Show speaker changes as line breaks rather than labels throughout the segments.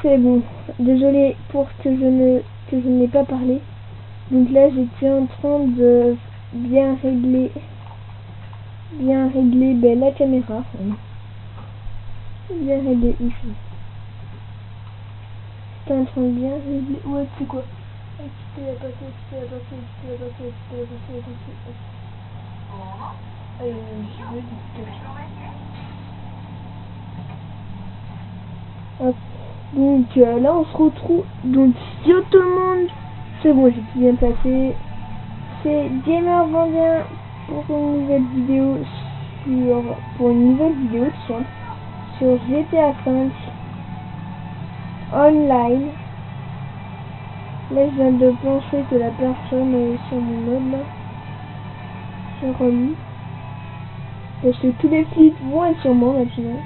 C'est bon. Désolé pour que je n'ai pas parlé. Donc là, j'étais en train de bien régler la caméra. Bien régler ici. J'étais en train de bien régler. Ouais, c'est quoi? Quitter la partie. Hop. Donc là on se retrouve. Donc yo tout le monde, c'est bon, j'ai tout bien passé. C'est Gamer21 pour une nouvelle vidéo sur GTA 5 online. Là je viens de penser que la personne sur mon mode là s'est remis. Parce que tous les flics vont être sur moi maintenant.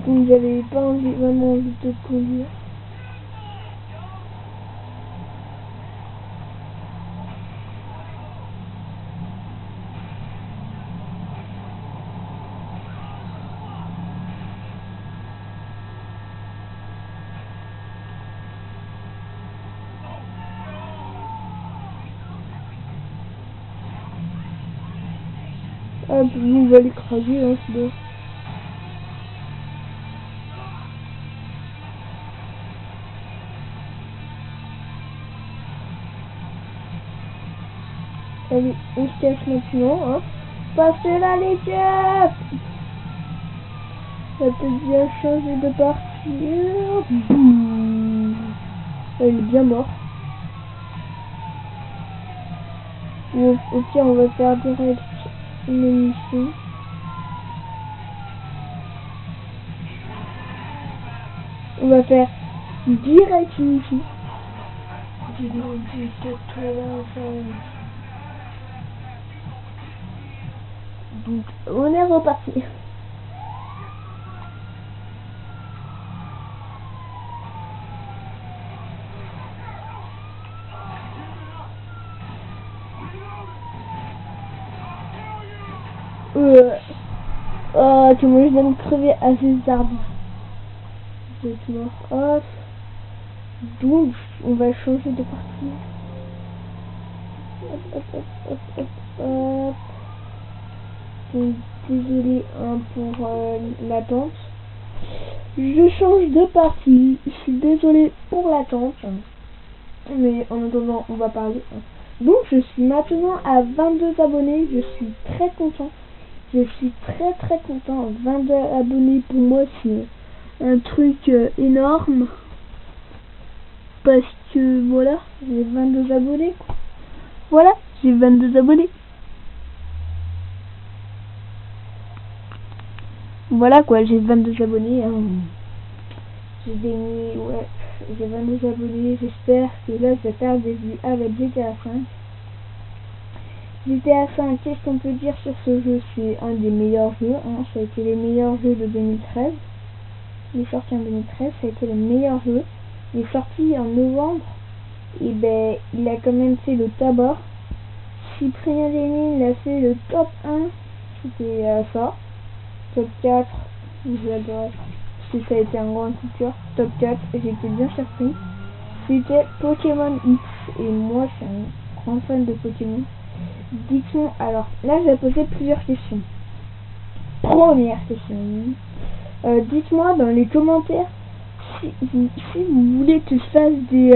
Donc j'avais pas vraiment envie de conduire. Ah, on va l'écraser, hein, c'est bon. Allez, on se cache maintenant, hein. Passez là, les gars! Ça peut bien changer de partie. Boum. Il est bien mort. Ou au pire, on va faire direct une émission. On va faire direct une émission. Donc, on est reparti. Oh, que moi je viens de crever à ces arbres. Vous êtes mort. Oh. Donc, on va changer de partie. Hop. Donc, désolé hein, pour l'attente. Je change de partie. Je suis désolé pour l'attente. Mais en attendant, on va parler. Donc, je suis maintenant à 22 abonnés. Je suis très content. Je suis très content. 22 abonnés pour moi, c'est un truc énorme. Parce que voilà, j'ai 22 abonnés. Voilà, j'ai 22 abonnés. Voilà quoi, j'ai 22 abonnés. Hein. J'ai 22 abonnés. J'espère que là, je vais faire des vues avec GTA 5. GTA 5, qu'est-ce qu'on peut dire sur ce jeu? C'est un des meilleurs jeux. Hein. Ça a été les meilleurs jeux de 2013. Il est sorti en 2013. Ça a été le meilleur jeu. Il est sorti en novembre. Et ben, il a quand même fait le tabac. Cyprien Denis, il a fait le top 1. C'était ça. Top 4, j'adore. Parce que ça a été un grand coup de cœur. Top 4, j'étais bien surpris. C'était Pokémon X. Et moi, je suis un grand fan de Pokémon. Dites-moi, alors là, je vais poser plusieurs questions. Première question. Dites-moi dans les commentaires si vous voulez que je fasse des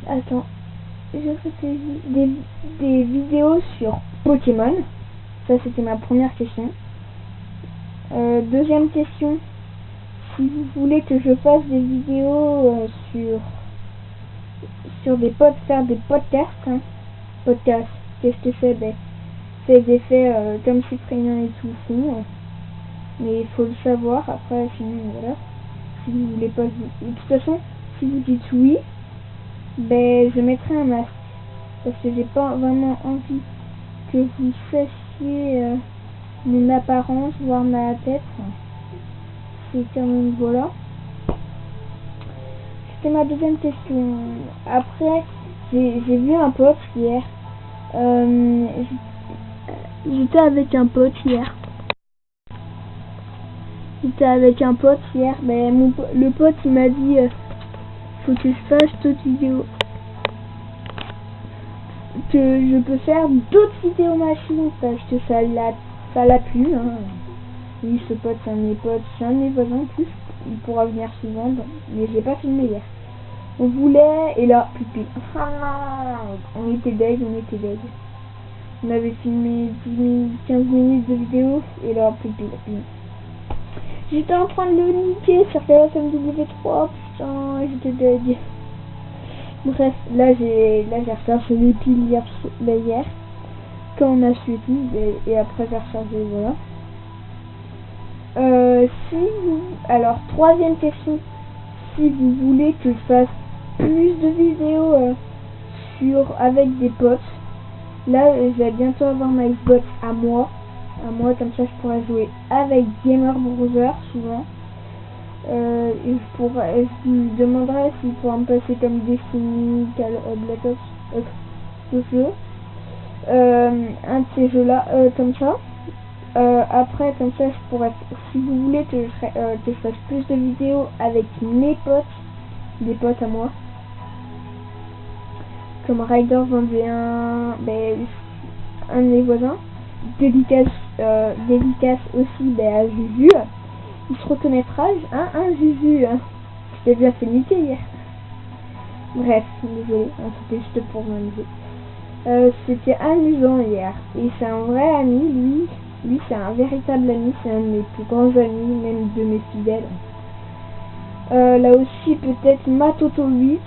attends, je réfléchis, des vidéos sur Pokémon. Ça, c'était ma première question. Deuxième question, si vous voulez que je fasse des vidéos faire des podcasts, hein. Podcast, qu'est-ce que c'est? Ben, c'est des faits comme Cyprien et tout font. Mais il faut le savoir, après, sinon, voilà. Si vous voulez pas... De toute façon, si vous dites oui, ben, je mettrai un masque. Parce que j'ai pas vraiment envie que vous sachiez mon apparence, voir ma tête. C'est quand même, voilà. c'était ma deuxième question. Après, j'ai vu un pote hier. J'étais avec un pote hier. Mais le pote il m'a dit faut que je fasse d'autres vidéos. Que je peux faire d'autres vidéos machines parce que ça l'a plu. Hein. Oui, ce pote c'est un de mes potes, c'est un de mes voisins en plus. Il pourra venir souvent, mais je l'ai pas filmé hier. On voulait, et là, pipi. On était deg. On avait filmé 10 minutes, 15 minutes de vidéo, et là, pipi. J'étais en train de le niquer sur MW3, putain, j'étais deg. Bref, là j'ai rechargé les piles hier, quand on a suivi, et après j'ai rechargé, voilà. Alors, troisième question, si vous voulez que je fasse plus de vidéos avec des potes, là je vais bientôt avoir ma Xbox à moi, comme ça je pourrais jouer avec Gamer Browser souvent. Et je lui demanderai s'il pourra me passer comme Destiny, Black Ops, ce jeu, un de ces jeux là, comme ça. Après, comme ça, je pourrais, si vous voulez que je fasse plus de vidéos avec mes potes, des potes à moi, comme Rider 21, un de mes voisins, dédicace aussi à Juju, il se reconnaîtra, Juju, hein. Je t'ai bien fait niquer hier. Bref, désolé, c'était juste pour m'amuser. C'était amusant hier, et c'est un vrai ami, lui c'est un véritable ami, c'est un de mes plus grands amis, même de mes fidèles. Là aussi peut-être Matoto 8,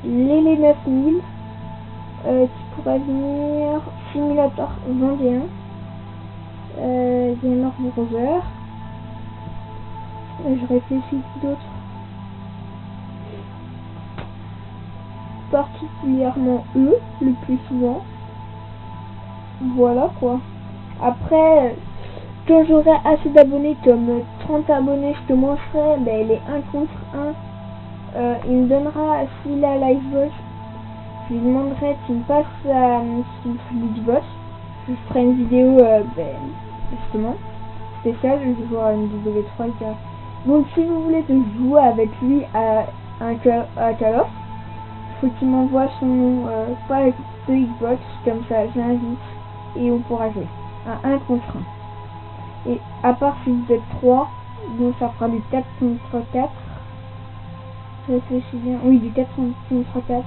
Lélé 9000, qui pourrait venir, Simulator 21, Gamer Browser. Je réfléchis d'autres. Particulièrement eux, le plus souvent. Voilà quoi. Après, quand j'aurai assez d'abonnés, comme 30 abonnés, je te montrerai les 1 contre 1. Il me donnera, s'il a Livebox, je lui demanderai qu'il me passe son Livebox. Je ferai une vidéo, justement, spéciale, je jouerai à une W3. Donc si vous voulez que je joue avec lui à Call of, faut qu'il m'envoie son nom, pas de Xbox, comme ça j'invite et on pourra jouer à 1 contre 1. Et à part si vous êtes 3, donc ça fera du 4 contre 4. Je réfléchis bien, oui, du 4 contre 4.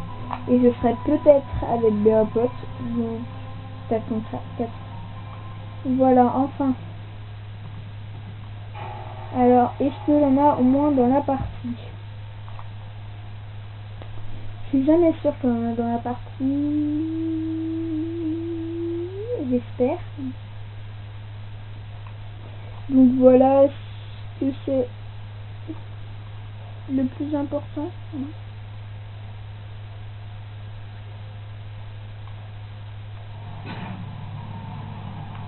Et je ferai peut-être avec des potes, donc 4 contre 4. Voilà, enfin. Alors, est-ce qu'il y en a au moins dans la partie? Je suis jamais sûre qu'il y en a dans la partie. J'espère. Donc voilà ce que c'est le plus important.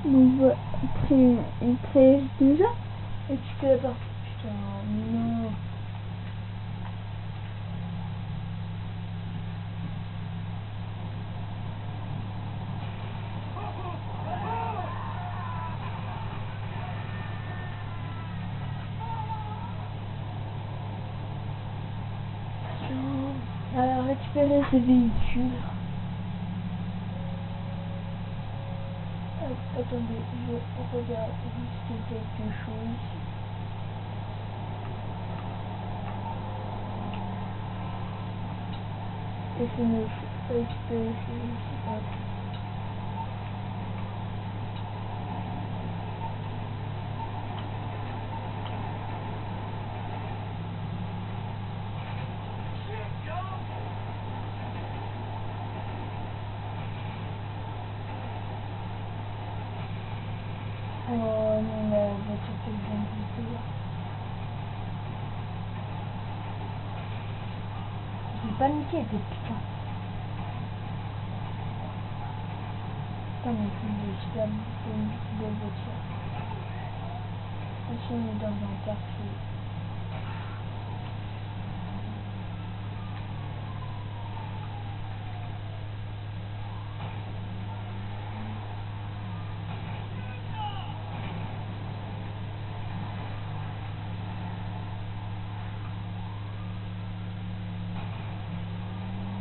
Donc voilà, après déjà. Est-ce que la partie... Putain, non. Alors, récupérer ces véhicules. Attendez, je regarde juste quelque chose. Et c'est mieux. Récupérer ces véhicules. Oh non, la voiture qui vient de là. J'ai paniqué, putain. Putain, mais c'est super une belle voiture. Ici, on est dans un quartier.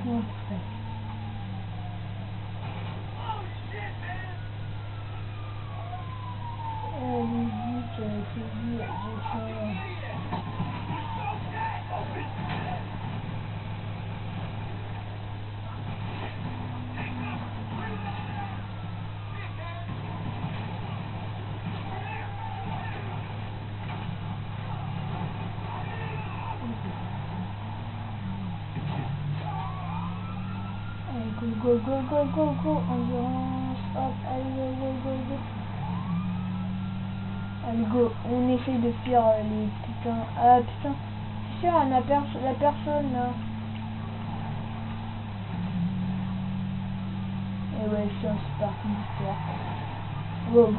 Non, parfait. Musique, saisie, j'ai faim. Allez, go, go, go, go, go, go, endurance, hop, allez, go, go, go, go. Allez, go, on essaye de fuir les putains. Ah putain, c'est sûr, la personne là. Et ouais, c'est un super mystère. Wow.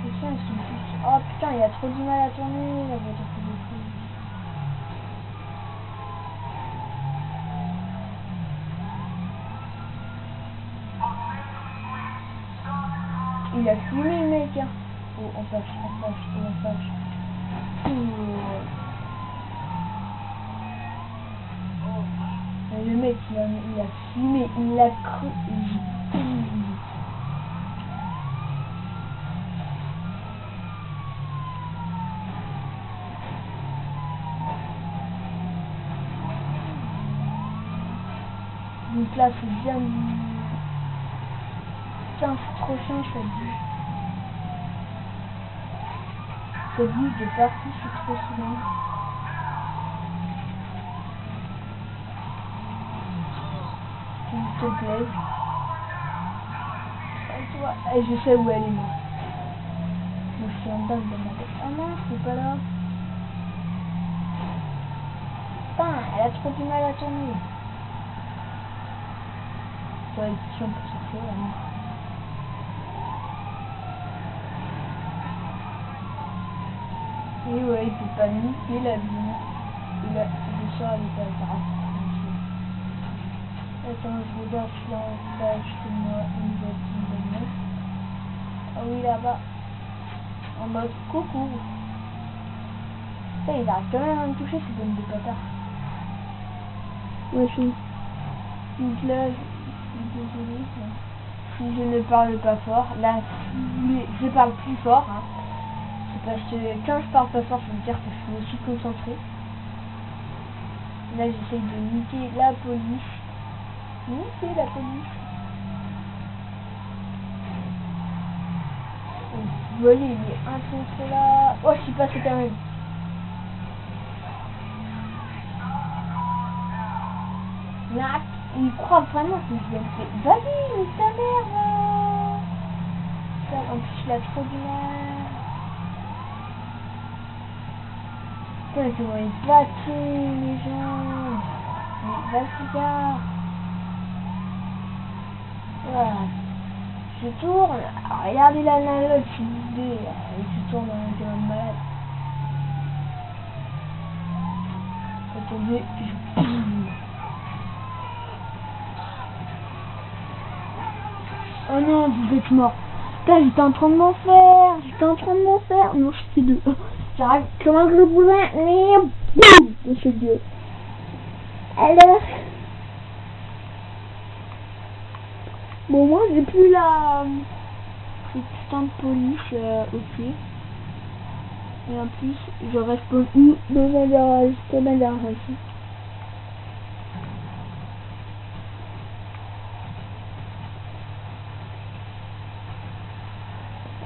C'est ça, ils sont tous. Oh putain, il a trop du mal à tourner, la voiture que j'ai prise. Il a fumé le mec, hein. Oh, on passe, on passe. Le mec, il a fumé, il a cru. Donc là, c'est bien. Putain, c'est trop chiant, ça dit. Ça bouge de partout, c'est trop souvent. S'il te plaît. Et je sais où elle est, moi. Moi, je suis en dingue de ma tête. Ah non, c'est pas là. Putain, elle a trop du mal à tourner. Ça va être chiant pour sortir, là. Et ouais, il peut pas niquer la vie. Et là, le soir, elle est pas grave. Attends, je regarde si là on passe chez moi une bonne meuf. Ah oui, là-bas. En mode coucou. Putain, il arrête quand même à me toucher, ces bonnes de bâtards. Ouais, je suis. Donc là, je suis désolée. Si je ne parle pas fort, là, je parle plus fort. Hein. C'est parce que quand je parle pas fort, ça veut dire que je suis aussi concentré. Là, j'essaye de niquer la police. Niquer la police. Vous voyez, il est incontrôlable là. Oh, je suis passé quand même. Là, il croit vraiment que je viens de faire. Vas-y, mais ta mère. Ça, en plus, il a trop du mal. Putain, comment il va tuer les gens. Mais vas-y, gars. Voilà. Je tourne. Alors, regardez l'autre, s'il vous plaît. Je tourne comme un malade. Attendez, je... Oh non, vous êtes mort. Putain, j'étais en train de m'en faire. Non, je suis deux. J'arrive comme un gros boulin. Mais boum, monsieur Dieu. Alors. Bon, moi, j'ai plus la... cette putain de police, ok. Et en plus, je reste dans un garage. Comme un garage.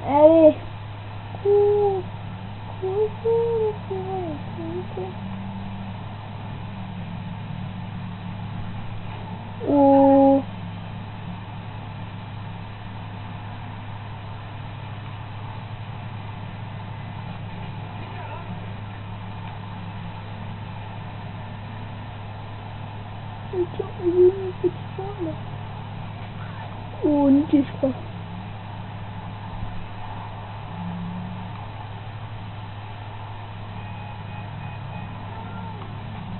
Allez. Cours. Oh. Tiens, il y a une petite femme là. Oh, nickel, je crois.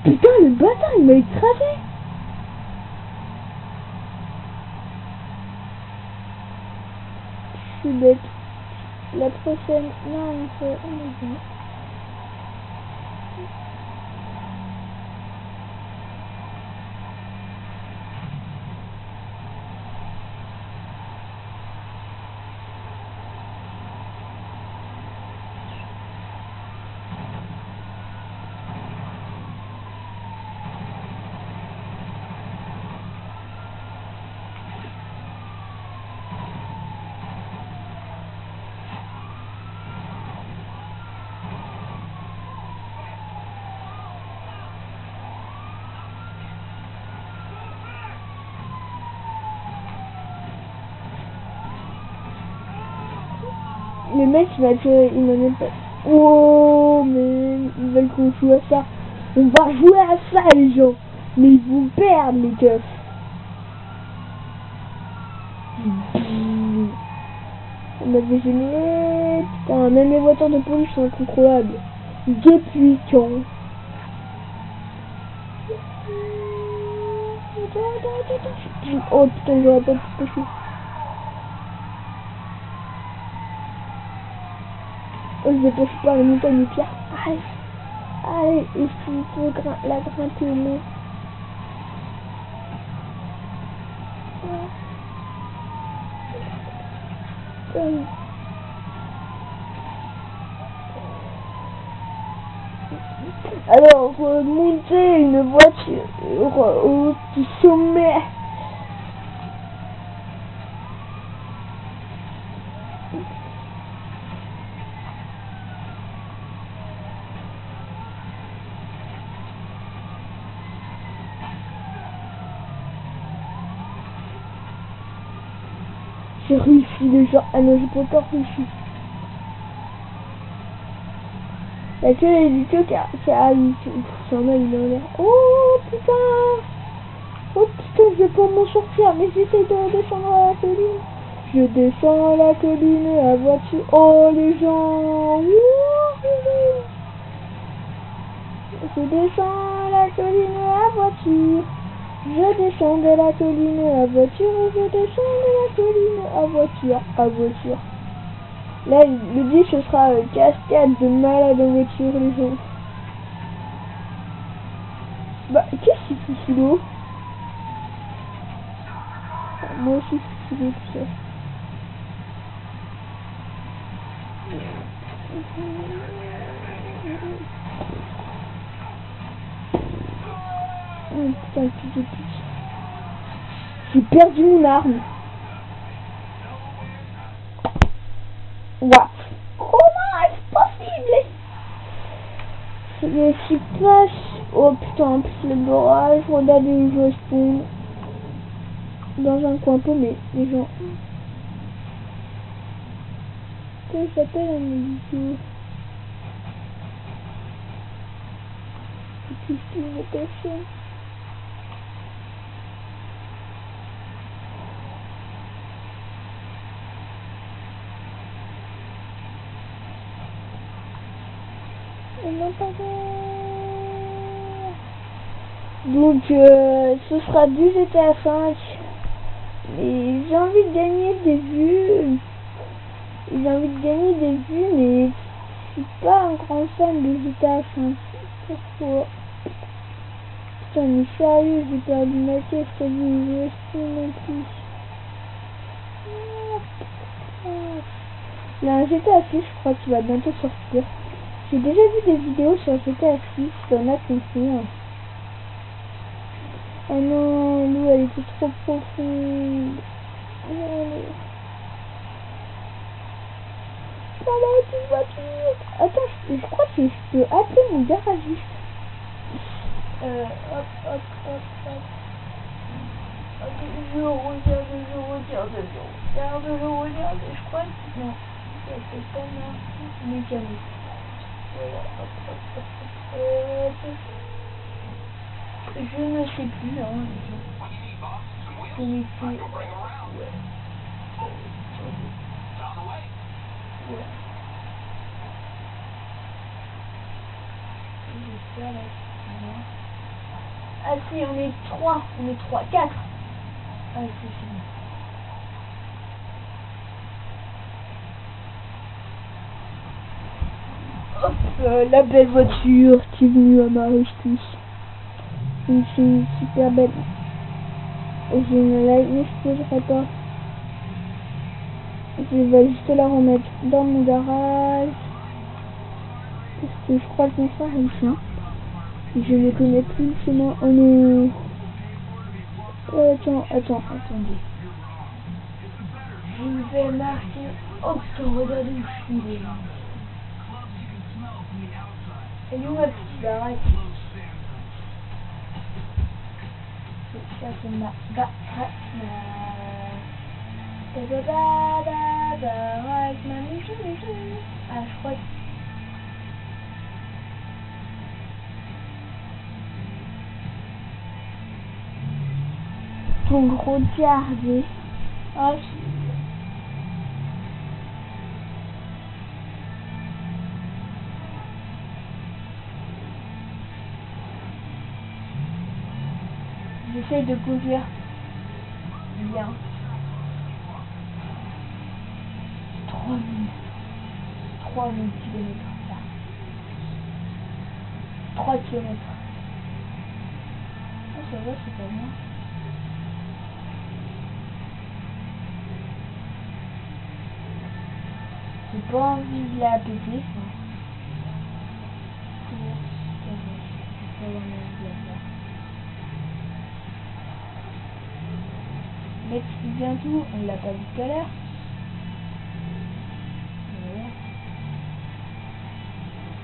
Putain, le bâtard, il m'a écrasé. Je suis bête. La prochaine... Non, on est bien. les mecs, il m'en est pas. Oh, mais ils veulent qu'on joue à ça. On va jouer à ça, les gens. Mais ils vont perdre, les keufs. On m'avait gêné. Putain, même les voitures de police sont incontrôlables. Depuis quand? Oh putain, j'aurais pas pu pêcher. Oh, je vais passer par la montagne de pierre. Allez, allez, et si tu veux la grimper au moins. Alors, monter une voiture au sommet. J'ai réussi déjà. Ah non, j'ai pas encore réussi. La queue est du queue qui arrive. Son œil, il a l'air. Oh putain! Oh putain, je vais pas m'en sortir. Mais j'essaie de descendre à la colline. Je descends la colline à voiture. Oh les gens! Wouhou! Je descends la colline à voiture. Je descends de la colline à voiture. Je descends de la colline à voiture. À voiture. Là, le dit ce sera cascade de malade en voiture, les gens. Bah, qu'est-ce qu'il fout sous l'eau? Moi aussi, je suis sous l'eau, tout ça. Oh, putain, le fils de pute. J'ai perdu mon arme. What? Comment est-ce possible? Je suis pas... Oh putain, en plus le barrage, regardez où je spawn. Dans un coin paumé, les gens. Comment il s'appelle un vidéo? Qu'est-ce qu'il veut passer? Non, pardon. Donc ce sera du GTA 5. Mais j'ai envie de gagner des vues. J'ai envie de gagner des vues, mais je suis pas un grand fan de GTA 5. Pourquoi? Putain, mais sérieux, j'ai perdu ma caisse, t'as vu, je reste non plus. Il y a un GTA 6, je crois, qui va bientôt sortir. J'ai déjà vu des vidéos sur GTA 6, t'en as compris. Oh non, l'eau elle était trop profonde. Voilà, une voiture. Attends, je crois que je peux appeler mon garagiste. Hop. Je regarde, je crois que non, c'est pas marqué mécanique. Je ne sais plus, hein. Je n'ai plus. Ah si, on est 3, 4. Ah, c'est fini. Hop, la belle voiture qui est venue à ma rescousse. C'est une super belle. Et je ne la exploserai pas. Je vais juste la remettre dans mon garage. Parce que je crois que mon frère est chien. Je ne connais plus le chemin. Oh non. Attendez. Je vais marquer. Oh putain, regardez où je suis les gens. Elle est où ma petite baraque? Ça c'est ma baraque. Ah, je crois que... Ton gros diardier. Oh, j'essaye de conduire bien. 3000 kilomètres. 3 kilomètres. Oh, ça va, c'est pas bien. J'ai pas envie de la péter, ça. Mais bientôt, on l'a pas dit tout à l'heure.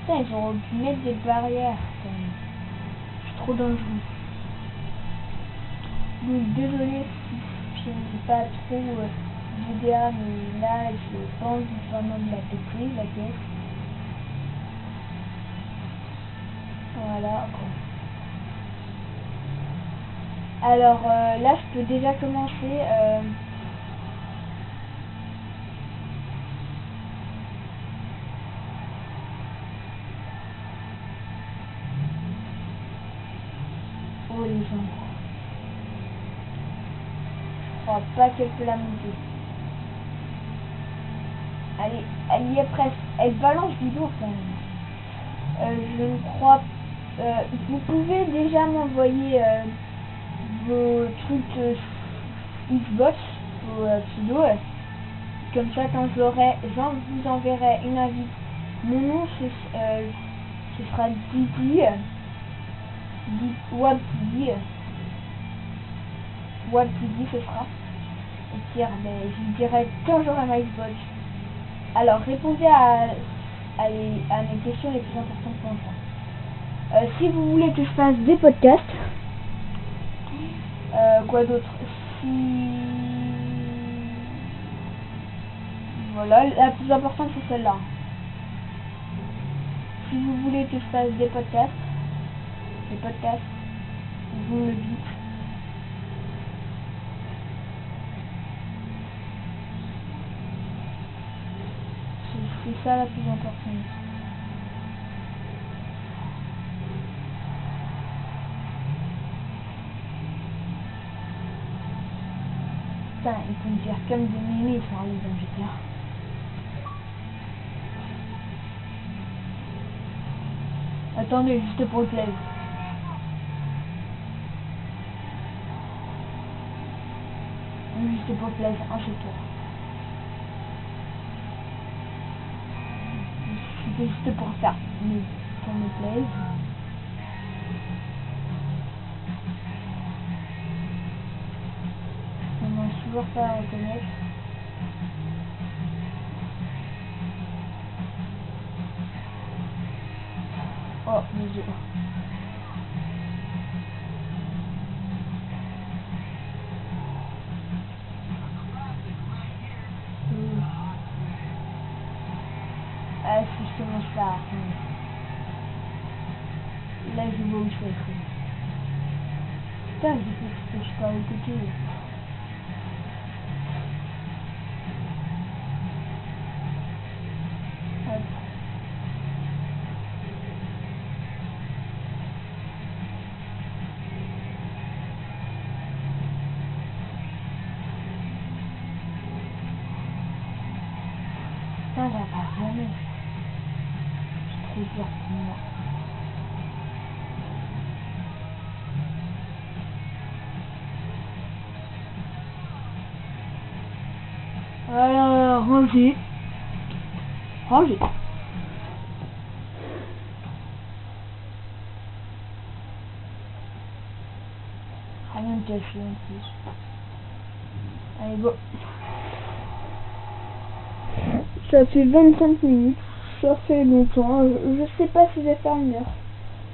Putain, ils auraient pu mettre des barrières quand même. C'est trop dangereux. Donc désolé si je n'ai pas trop GDA, mais là je pense vraiment de la péter, la caisse. Voilà. Alors là je peux déjà commencer. Oh les gens. Je crois pas qu'elle peut la monter. Allez, elle y est presque. Elle balance du lourd quand même. Je ne crois pas. Vous pouvez déjà m'envoyer vos trucs Xbox, vos pseudos. Comme ça, quand je vous enverrai une invite. Mon nom, ce sera Didi. WebPD, ce sera. Et pire, mais je vous dirai quand j'aurai ma Xbox. Alors, répondez à mes questions les plus importantes pour l'instant. Si vous voulez que je fasse des podcasts, quoi d'autre? Voilà, la plus importante c'est celle-là. Si vous voulez que je fasse des podcasts, vous me le dites. C'est ça la plus importante. Putain, ils vont me dire comme des mémés, ça arrive dans GTA. Attendez, juste pour le plaisir. Juste pour le plaisir, un seul tour. C'était juste pour ça, mais pour me plaise. On n'a toujours pas à reconnaître. Oh, mes yeux. Ah, si je commence là. Là, je vois où je suis. Putain, je suis pas au côté. Hop. Putain, j'arrive jamais. C'est trop dur pour moi. Alors, ranger. Rien de caché en plus. Allez, go. Ça fait 25 minutes. Ça fait longtemps. Je sais pas si je vais faire une heure.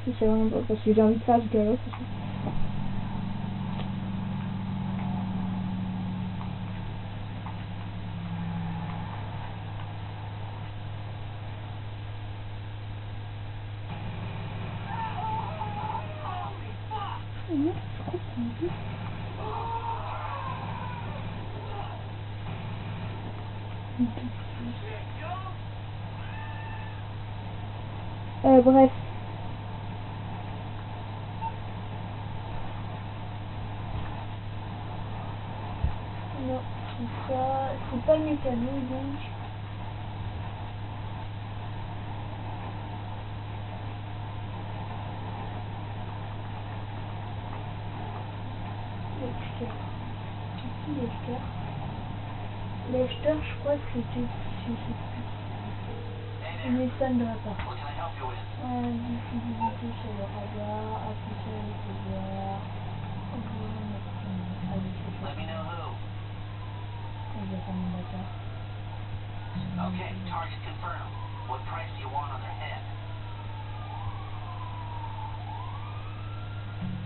Je sais vraiment pas parce que j'ai envie de faire du galop. Non, je crois qu'on dit. Bref. Non, c'est ça. C'est pas le mécano donc. L'Ester, je crois que c'était. Je sais plus. Une Nissan de la part. Visibilité sur le radar, afficher avec le voir.
Okay, target confirmed. What price do you want on their head?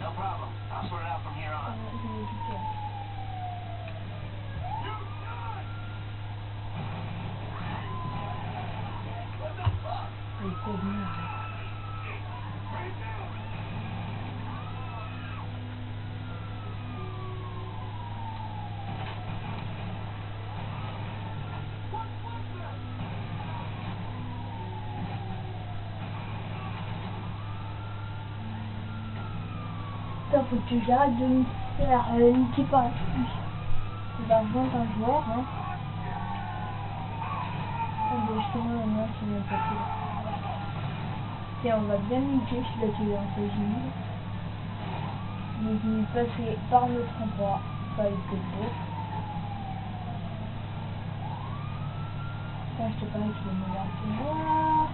No problem. I'll sort it out from here on.
Putain, faut que j'arrête de me faire niquer par la suite. Il va rejoindre un joueur, hein. Justement, la main qui vient de passer là. Tiens, on va bien niquer celui-là qui est en génie. Il est venu passer par notre endroit, pas avec le pot. Quand je te parlais qu'il est meilleur que moi.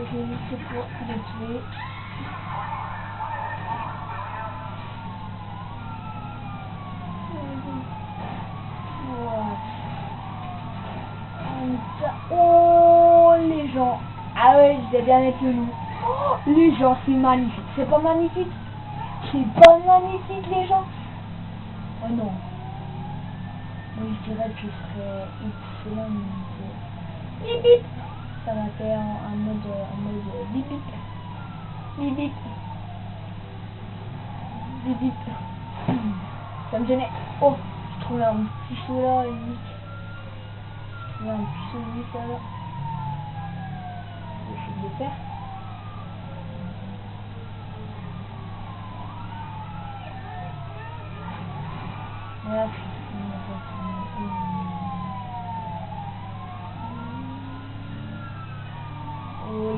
Je vais laisser pour le tuer. Oh, les gens. Ah ouais, je vais bien mettre le nom. Oh, les gens, c'est magnifique. C'est pas magnifique? C'est pas magnifique, les gens? Oh non. Oui, je dirais que ce serait excellent. Bip bip. Ça m'a fait un mode bip bip. Bip bip. Bip bip. Ça me gênait. Oh, je trouvais un pistolet là, unique. Je trouvais un pistolet unique là. Je vais essayer de le faire. Voilà, oh,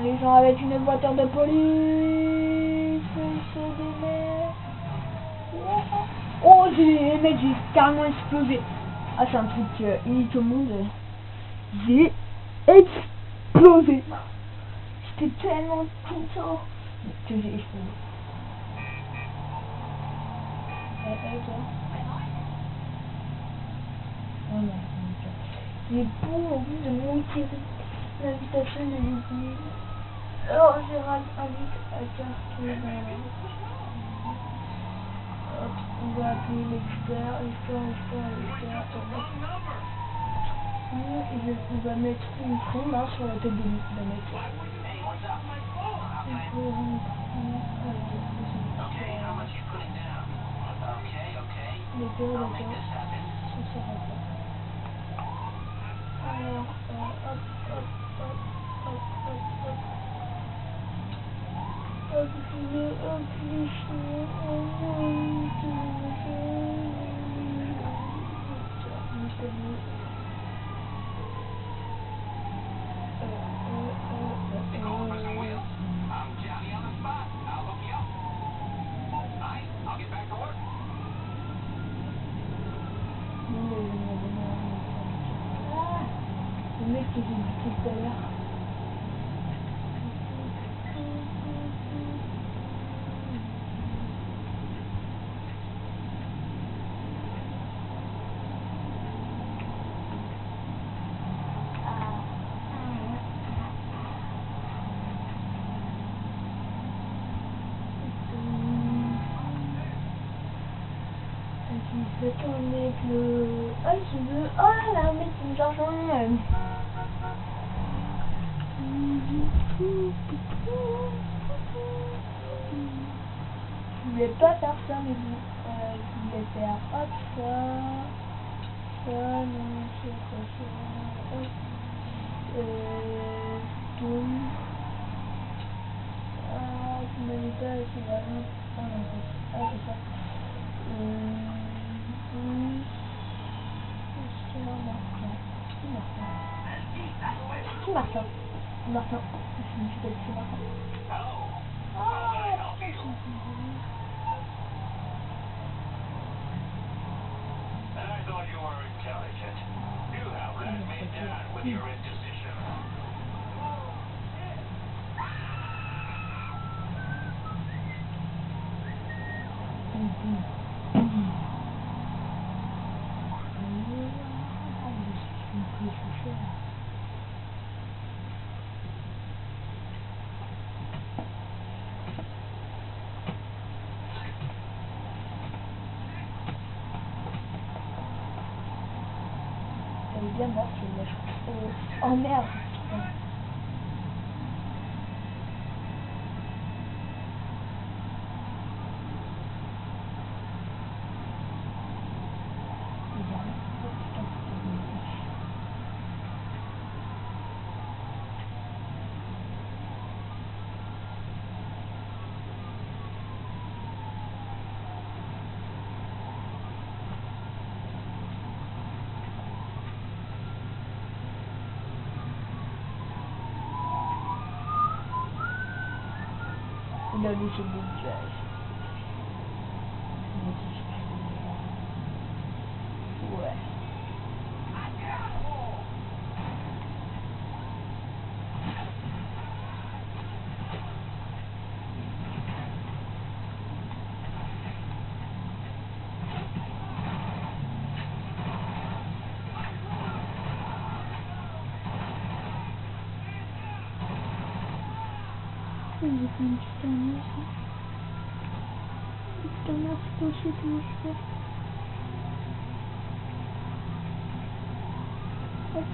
les gens avec une voiture de police, ils se démerdent. Oh, les mecs, j'ai carrément explosé. Ah, c'est un truc unique au monde. J'ai explosé. J'étais tellement content que j'ai explosé. Toi. Oh non, j'ai beau en plus de monter l'invitation de l'église. Alors Gérald invite à carter dans la... Hop, on va appeler l'expert. Et on va mettre une frime hein, sur la tête de la mec. Les deux d'accord. Ça sera pas. Alors, hop. que j'ai buté tout à l'heure. Je vais tourner avec le... Ah, je veux... Oh, la mec qui me rejoint. Je voulais pas faire ça, mais je voulais faire hop, ça, non, c'est quoi ça, hop, tout. Ah, je m'avais pas assez vraiment. Ah, non, c'est ça. Martin. Martin. Je me suis pas dit c'est Martin.
I thought you were intelligent. You have let me down with your indecision.
Elle est bien morte, là, je crois. Oh merde. Il a laissé le piège. Ouais. J'ai fait une petite année, ça. Putain, merci aussi, comment je fais. Hop.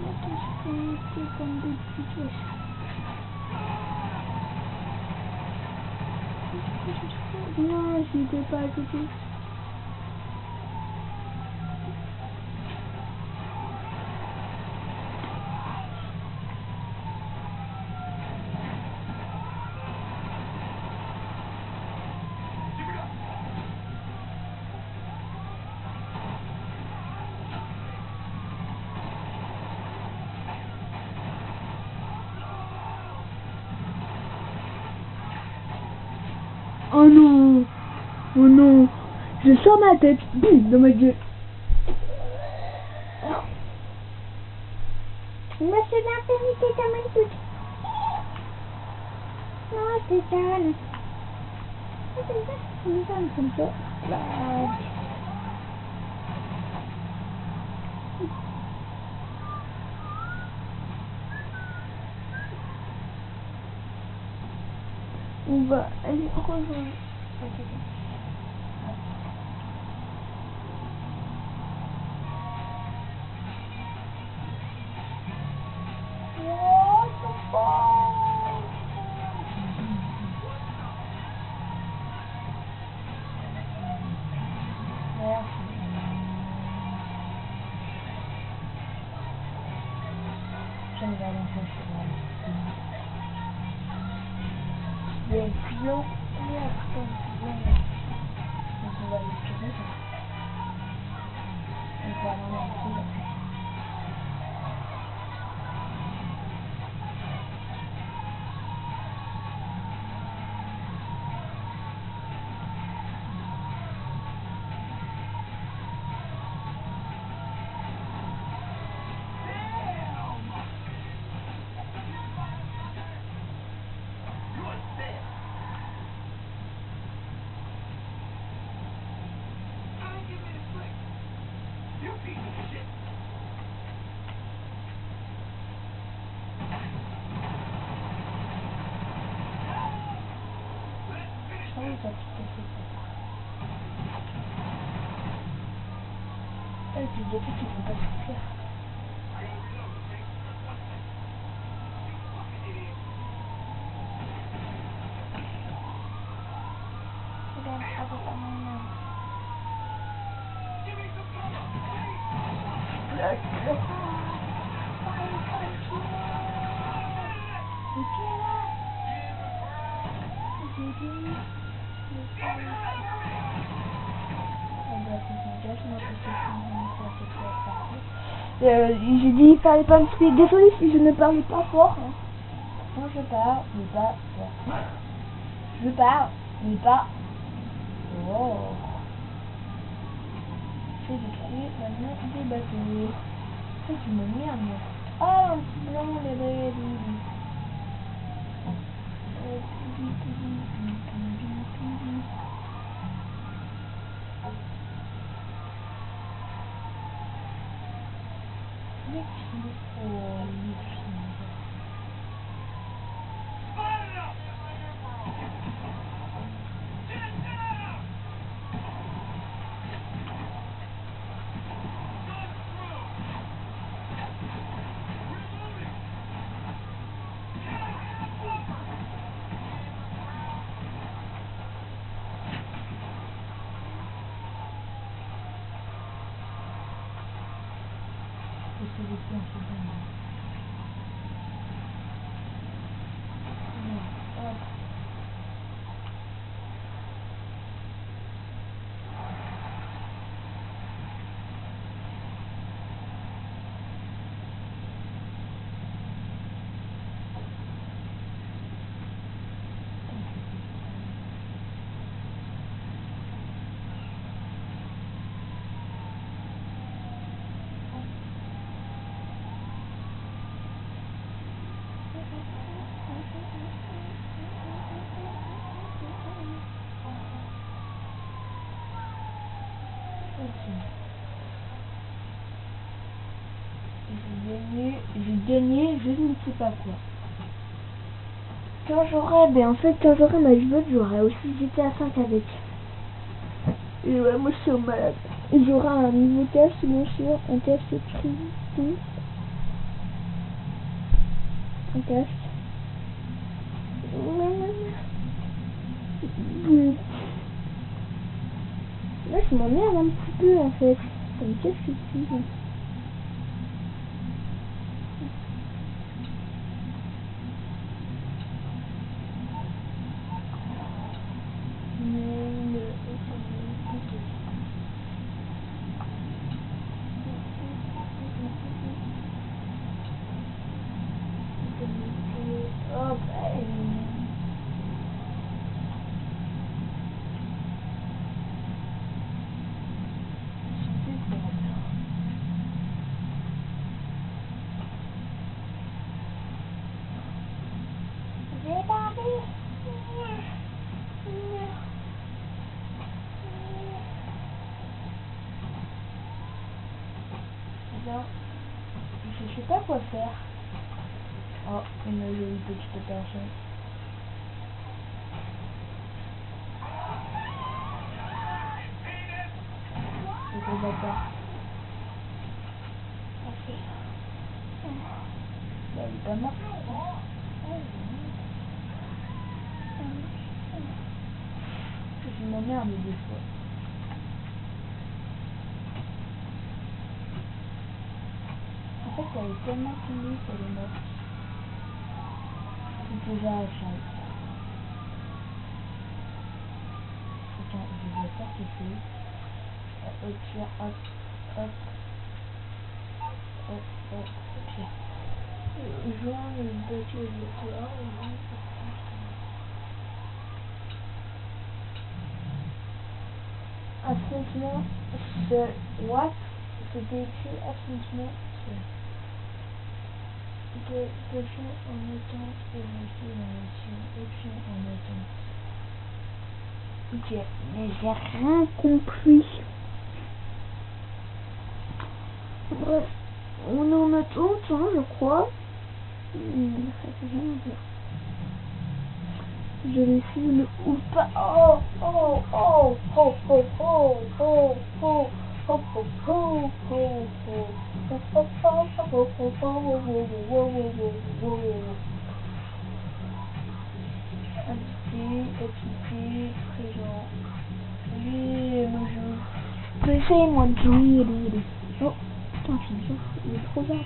Attends, je peux monter comme des petites pièces. Non, j'y étais pas à côté. Oh non! Oh non! Je sors ma tête! Bim! Dans ma gueule! Moi, c'est l'infinité comme une toute. Non, c'est calme. C'est comme ça. Là. On va aller rejoindre. J'aime bien l'enfant. Il y a un pion. Merde, donc on va aller tirer. On va aller en dessous. Ah oui, ça tout à fait ça. Et puis il y a tout qui vont pas suffire. Regarde, avec un moment. J'ai dit il fallait pas me tuer. Désolé si je ne parle pas fort. Hein. Moi je parle, mais pas fort. Je parle, mais pas fort. J'ai détruit maintenant des bateaux. C'est une merde. Ah, un petit blanc, les bébés. J'ai gagné, je ne sais pas quoi. Quand j'aurai ma Xbox, j'aurai aussi GTA 5 avec. Et ouais, moi je suis malade. Et j'aurai un nouveau casque, bien sûr, un casque tout. Un casque. Là, je m'emmerde un petit peu en fait. Ça me casse le cul. Je sais pas quoi faire. Oh, une jolie petite personne. Le gros bâtard. Ok. Bah, il est pas mort. Je m'emmerde des fois. En fait, elle est tellement tombée qu'elle est morte. C'est déjà à changer. Attends, je vais faire quelque chose. Hop, hop, hop. Ok. Joins le bateau de toi. Affrontement seul. What? C'était écrit affrontement seul. Option en attente et rester dans l'option. Option en attente. Ok, mais j'ai rien compris. Bref, on est en attente, hein, je crois. Ça fait rien dire. Je les filme ou pas. Oh, oh, oh, oh, oh, oh, oh, oh, oh, oh, oh, oh, Activité, présent. Oui, bonjour. Essayez-moi de jouer, allez. Oh, putain, il est trop bien.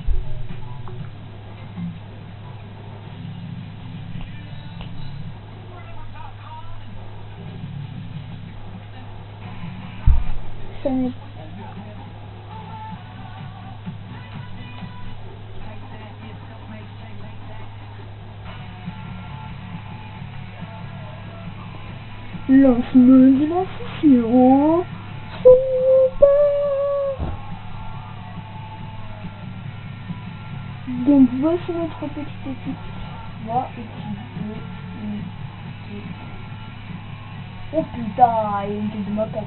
Ça n'est lancement de la session. Super. Donc voici notre petite équipe. Là, équipe 2. Oh putain, il était de ma part.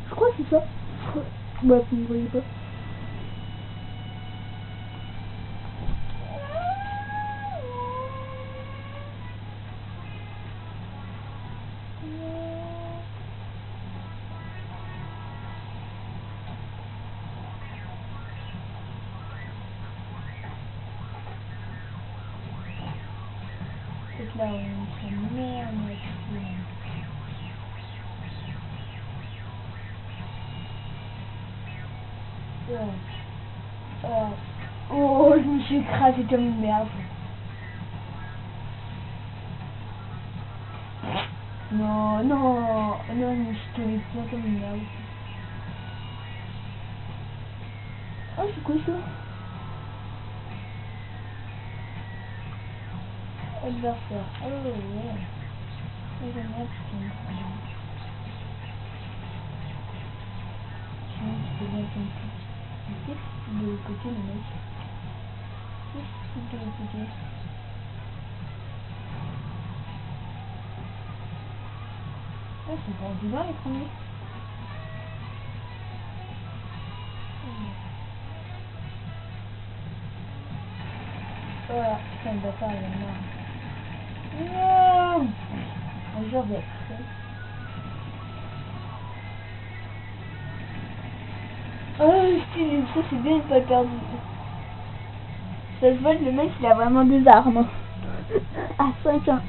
Je crois que c'est ça. Bah, vous ne voyez pas. Peut-être là, on se merde. Oh, je me suis écrasé comme une merde. Non, non, non, je me suis tombé plein comme une merde. Oh, c'est quoi ça? Adversaire. Oh, ouais. J'aime bien ce film. Sinon, tu peux bien ton petit. De l'autre côté, le mec. De l'autre côté. Ah, c'est pas du mal, les premiers. Voilà, putain, le bâtard, il est mort. Non! Un jour d'être prêt. Oh, ça c'est bien, pas perdu. Ça se voit, le mec, il a vraiment des armes. À 5 ans.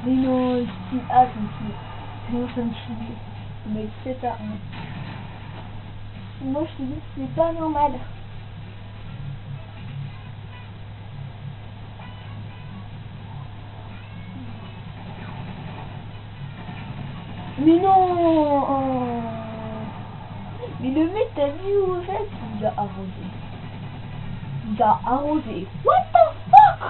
Mais non, c'est ah, ça me chie. Mais 7 à 1. Moi, je te dis, c'est pas normal. Mais non! Mais le mec, t'as vu où en fait? Il a arrosé. Il a arrosé. What the fuck?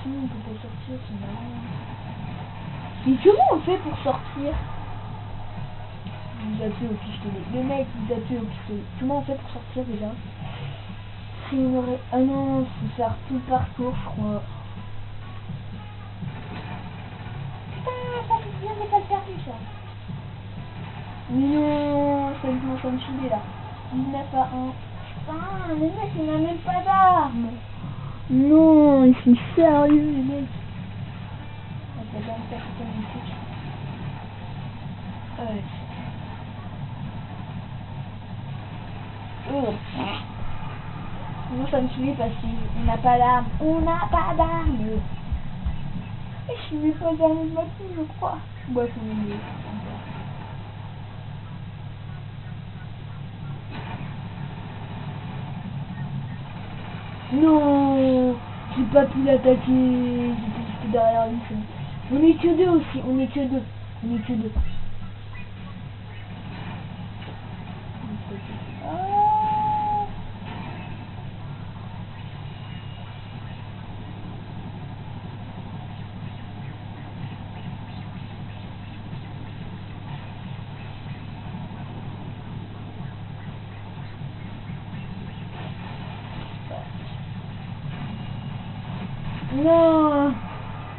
Sinon, on peut pas sortir, c'est marrant. Mais comment on fait pour sortir? Vous appelez au pistolet. Le mec, vous appelez au pistolet. Comment on fait pour sortir déjà? Si on aurait... Ah non, faut faire tout le parcours, je crois. Putain, ça fait bien, j'ai pas perdu ça. Mais non, ça commence à me filer là. 19 à 1. Putain, le mec, il n'a même pas d'armes. Non, ils sont sérieux, les mecs. Ah, t'as bien fait ça magnifique. Ouais. Oh. Moi, ça me suit parce qu'on n'a pas d'armes. On n'a pas d'armes. Et je suis pas d'armes de ma vie, je crois. Bref, on est mieux. Non, j'ai pas pu l'attaquer. reste derrière lui. On est que deux aussi, on est que deux. On est que deux. Ah. Non,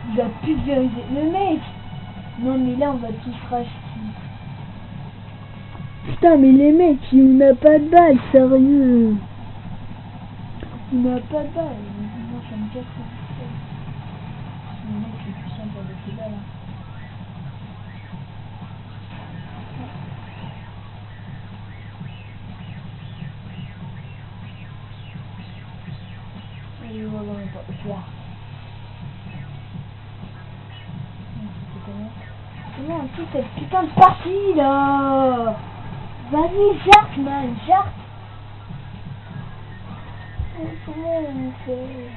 il va pulvériser le mec. Non mais là on va tous racheter. Putain mais les mecs, on n'a pas de balles, sérieux. On n'a pas de balles. Moi ça me casse le système. Le mec c'est plus simple avec les balles. Hein. Et voilà, on est pas là. Comment on fait cette putain de partie là? Vas-y, jarte man, jarte. Comment on fait?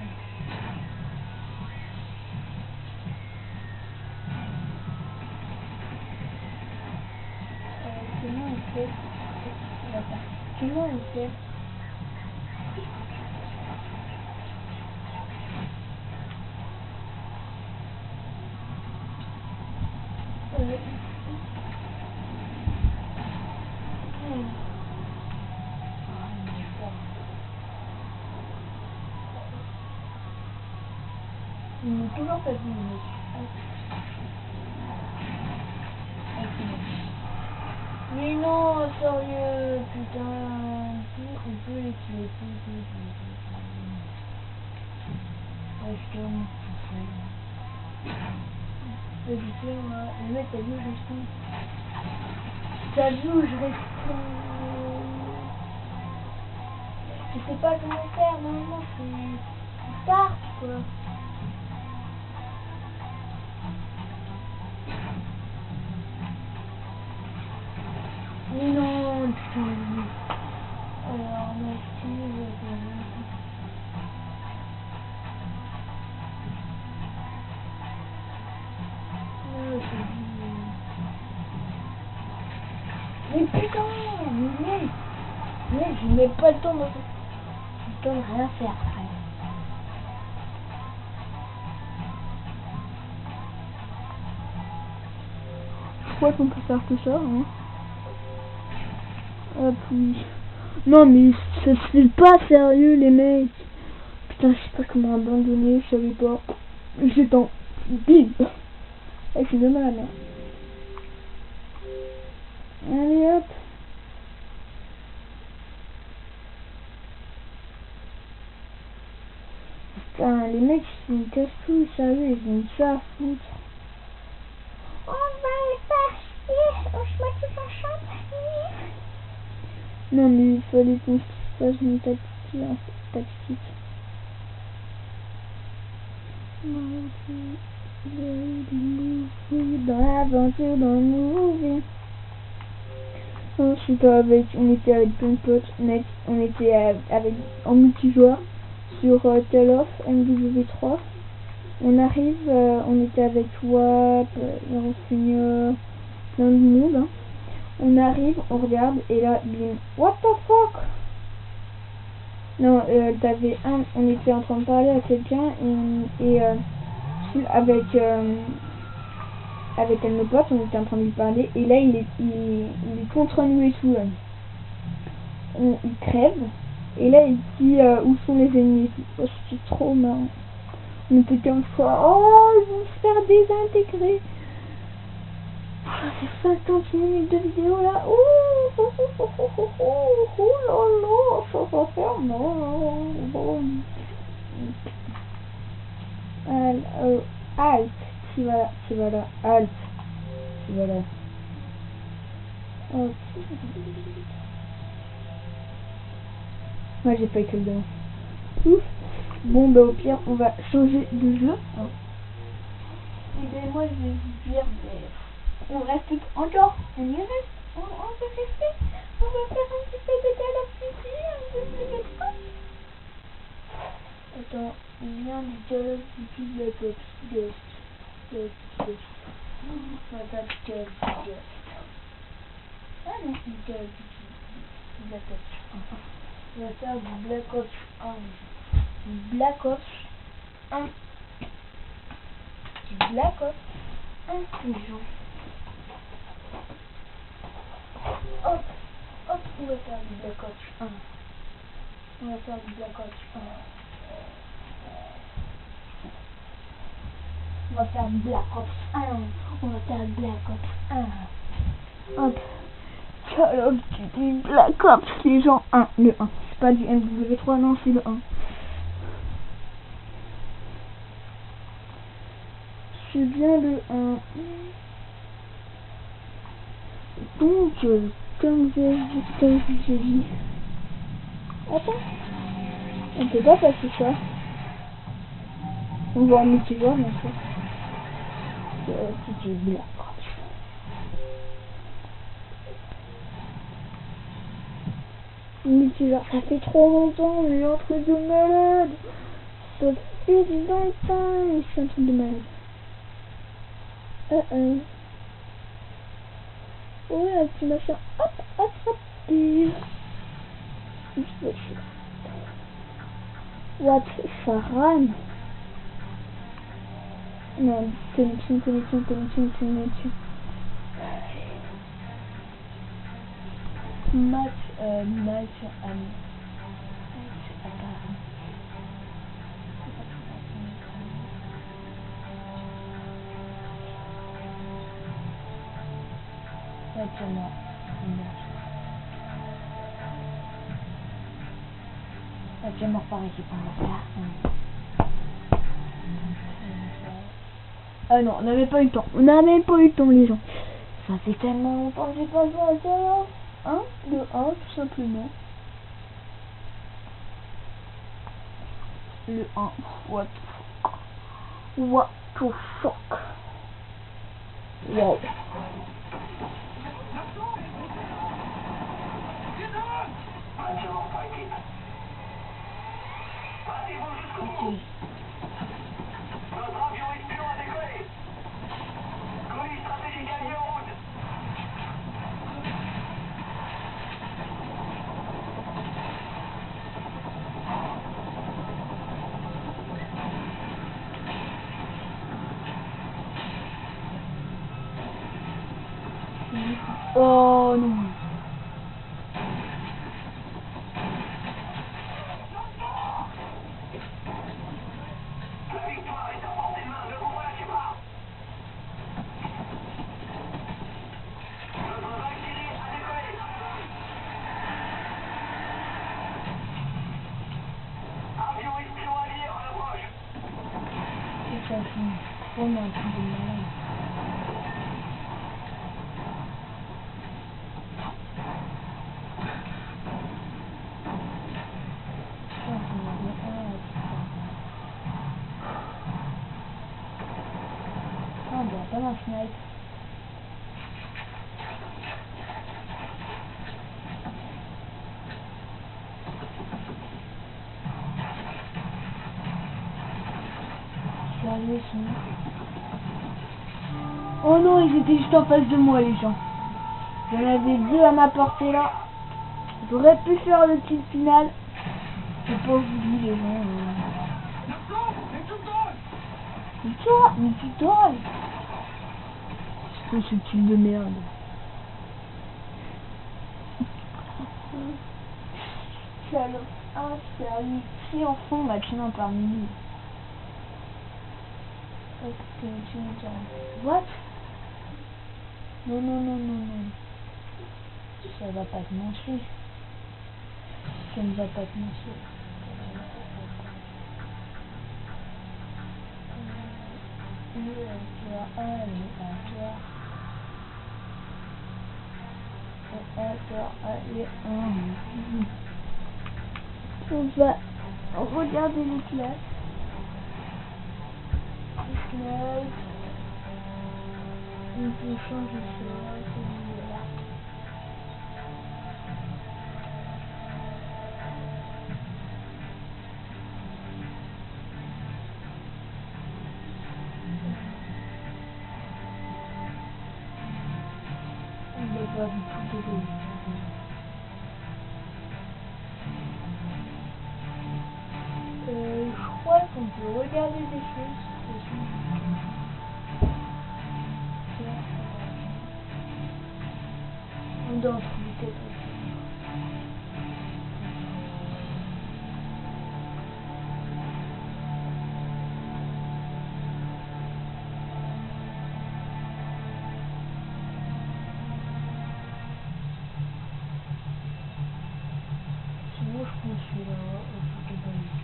Comment on fait? Comment on fait? Il n'est toujours pas vu. Mais non, sérieux, putain. On peut les tuer. Restons. Le mec, t'as vu, restons. T'as vu où je reste. Je sais pas comment faire, normalement c'est start quoi. Mais non, putain. Alors, merci, mais putain, mais je n'ai pas le temps de rien faire après. Je crois qu'on peut faire tout ça, hein. Hop, oui. Non mais ça se fait pas sérieux les mecs. Putain, je sais pas comment abandonner, je savais pas. J'ai temps. Bim. Eh, c'est dommage, hein. Allez hop. Putain, les mecs ils me cassent tout, sérieux, ils ont ça à foutre. On va les faire chier, on se met tous en chambre. Non mais il fallait qu'on se fasse une tactique. Dans l'aventure, dans le movie. Ensuite on était avec plein de potes, mec, on était avec en multijoueur sur Tale of MW3. On arrive, on était avec WAP, Seigneur, plein de monde. Hein. On arrive, on regarde et là, bim, what the fuck? Non, t'avais on était en train de parler à quelqu'un et avec un de nos potes, on était en train de lui parler et là il est contre nous et tout. Il crève et là il dit où sont les ennemis et tout. Oh, c'était trop marrant. On était comme ça, oh ils vont se faire désintégrer. Oh, c'est 50 minutes de vidéo là. Oh là là, ça va faire mal. Alt, si voilà, alt, si voilà. Ok. Moi j'ai pas été le dedans. Ouf. Bon bah au pire on va changer de jeu. Hein. Et ben moi je vais vous dire, on reste encore, on y reste, on va rester, on va faire un petit peu de Call of Duty, un peu de Attends, il vient du Call of Duty Black Ops Ghost. On va faire du Call of Duty Ghost. Ah non, du Call of Duty Black Ops 1. On va faire du Black Ops 1. Du Black Ops 1. Du Black Ops 1. Les gens. Hop, hop, on va faire du Black Ops 1. On va faire du Black Ops 1. On va faire du Black Ops 1. On va faire du Black Ops 1. Hop. Call of Duty Black Ops, les gens. 1, le 1. C'est pas du MW3, non, c'est le 1. C'est bien le 1. Donc, comme j'ai dit. Attends. On peut pas passer ça. On va en multijoueur, bien sûr. C'est du Black Ops. Multijoueur, ça fait trop longtemps, mais un truc de malade. Ça fait du longtemps, mais c'est un truc de malade. Ouais, un petit machin. Hop, attrapé. What? Ça rame? Non, connexion. Match apparent. Moi. Tu vas me reparler qui prend la place. Ah non, on n'avait pas eu le temps. Les gens. Ça fait tellement longtemps que j'ai pas joué à ça. Hein? Le 1, tout simplement. Le 1. What the fuck? Wow. Okay.
Notre avion espion a décollé. Colis stratégique allié en route.
Oh non.
La victoire est à portée de main, ne vous relâchez pas. Notre Valkyrie a décollé. Avion espion allié en approche.
C'est ça, c'est vraiment un truc de malade. Ah bah pas ma snipe. Sérieux sinon. Oh non, ils étaient juste en face de moi les gens. J'en avais deux à ma portée là. J'aurais pu faire le kill final. J'ai pas voulu les gens. Mais tu donnes. C'est ce kill de merde. Salope. Ah sérieux. Si enfant m'a tué un parmi nous. What? Non. Ça va pas te mentir. Ça ne va pas te mentir. On va regarder les classes. On peut changer ça, celui-là. va vous tout dévoiler. Je crois qu'on peut regarder des choses. On doit en trouver peut-être aussi. Sinon, je prends celui-là, photovoltaïque.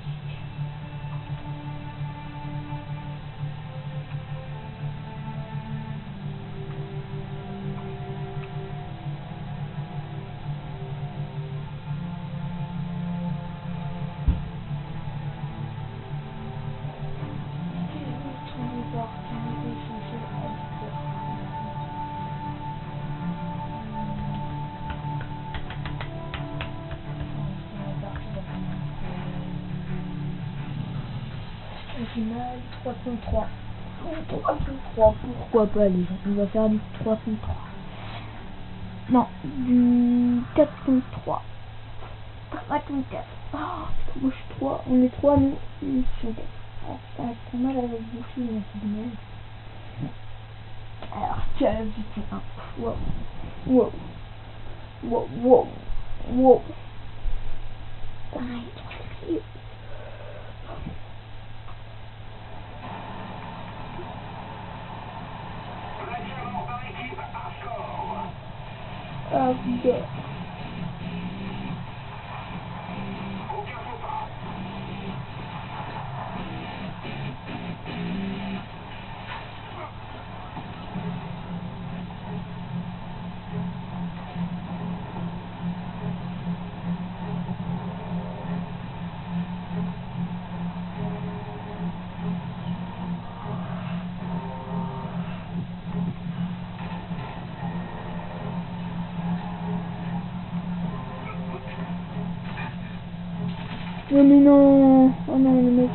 Final 3.3. 3.3, pourquoi pas les gens. On va faire du 3.3. Non, du 4.3. 3.4. Oh, moi je suis 3. On est 3 nous. Ils sont 4. Ah, ça va être mal avec vous filles, mais c'est dommage. Alors, Call of Duty 1. Wow. Wow. Wow. Wow. Wow. Arrête. Oh, yeah. Non mais non. Oh non le mec.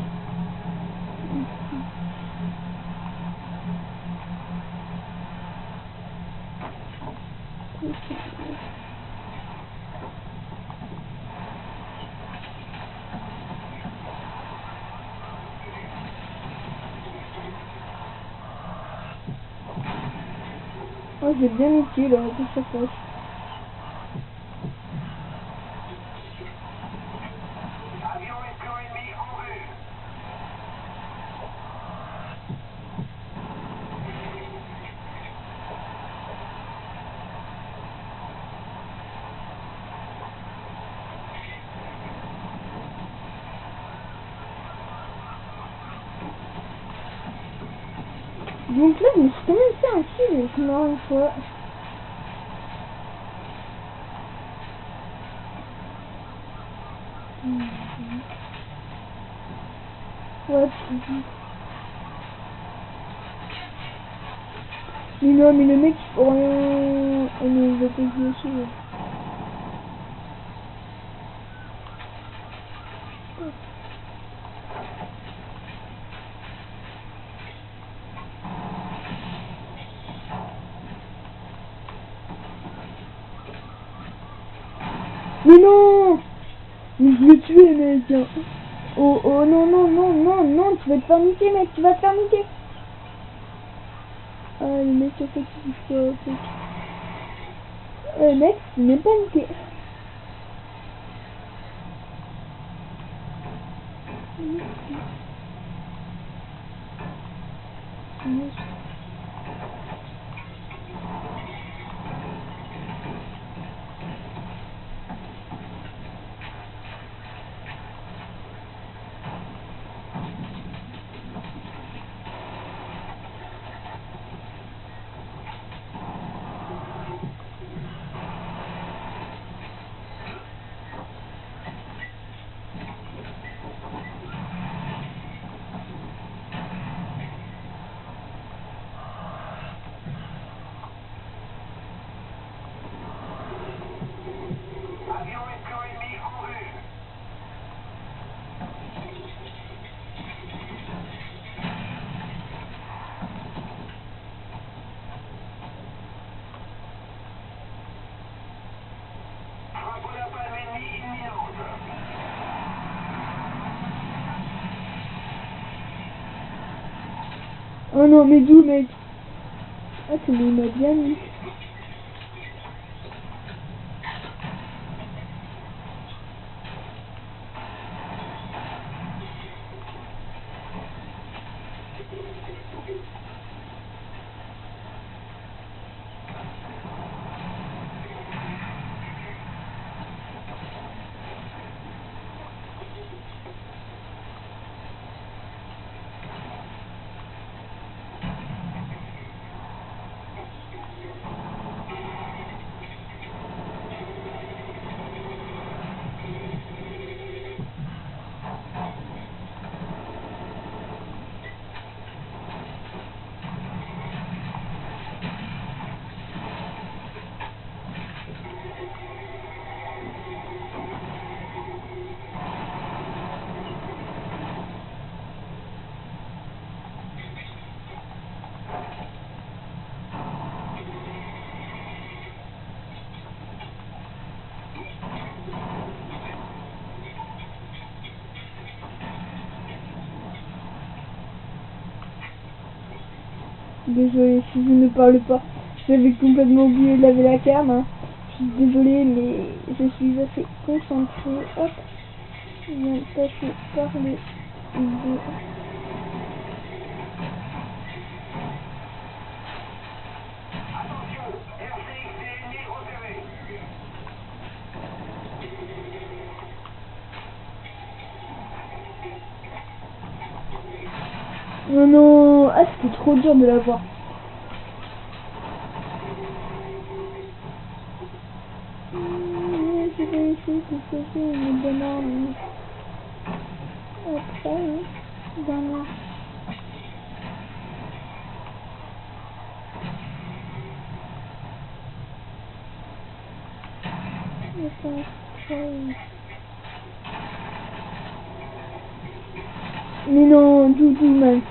Oh j'ai bien niqué là, de sa poche. Donc là, je me suis quand même fait un kill avec moi une fois. Ouais, mais non, mais le mec, il faut rien. Oh non, il va pas jouer aussi. Mais non! Mais je l'ai tué, mec! Oh, oh, non, non, non, non, non, tu vas te faire niquer, mec, tu vas te faire niquer! Ah, le mec, a fait qu'il faut... mec, tu n'es pas niqué. Oh non, mais d'où, mec? Ah, c'est le mode bien mis. Désolée si je ne parle pas, j'avais complètement oublié de laver la cam, hein. Je suis désolée mais je suis assez concentrée. Hop, je viens de passer par le de...
Attention, RCX et ennemis repérés.
Non, non, ah c'était trop dur de l'avoir. J'ai réussi tout ce que j'ai, une bonne arme. Après, dernière. Mais non, Doudou, man.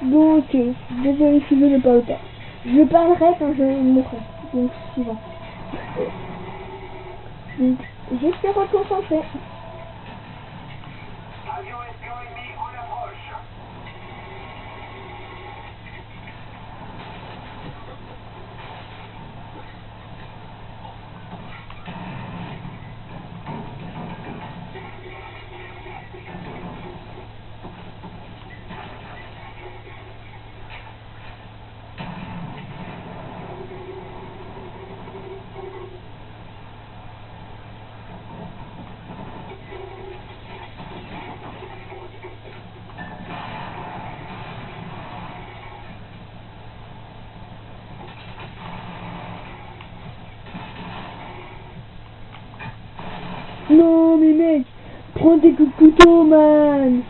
Donc, désolé si je ne parle pas. Je parlerai quand je mourrai. Donc, suivant. Donc, j'espère reconcentrer.
Avion espion ennemi en approche.
Non, mais mec, prends tes coups de couteau, man.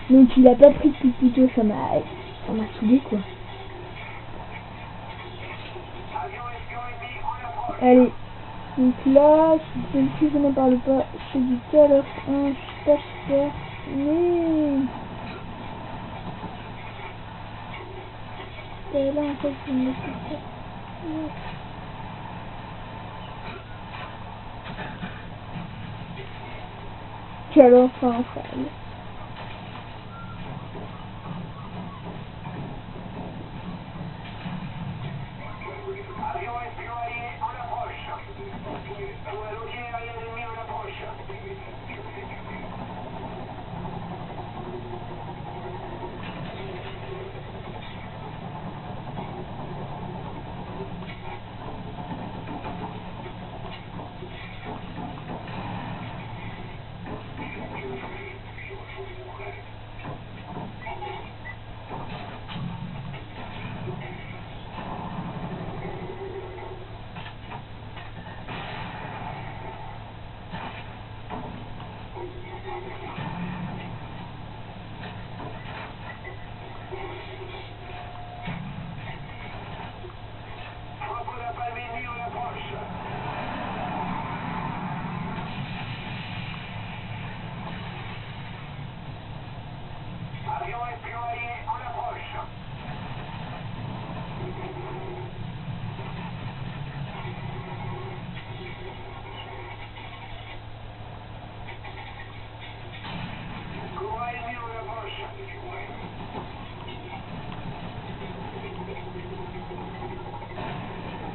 Donc, il a pas pris de coups de couteau, ça m'a saoulé, quoi.
Avion espion ennemi en approche.
Allez. Donc là, si je n'en parle pas, c'est du Call of 1, pas super, mais... là, en fait, je me fais ça. Call of 1, ça y est.
Avion espion allié en approche. Toile aérienne ennemi en approche.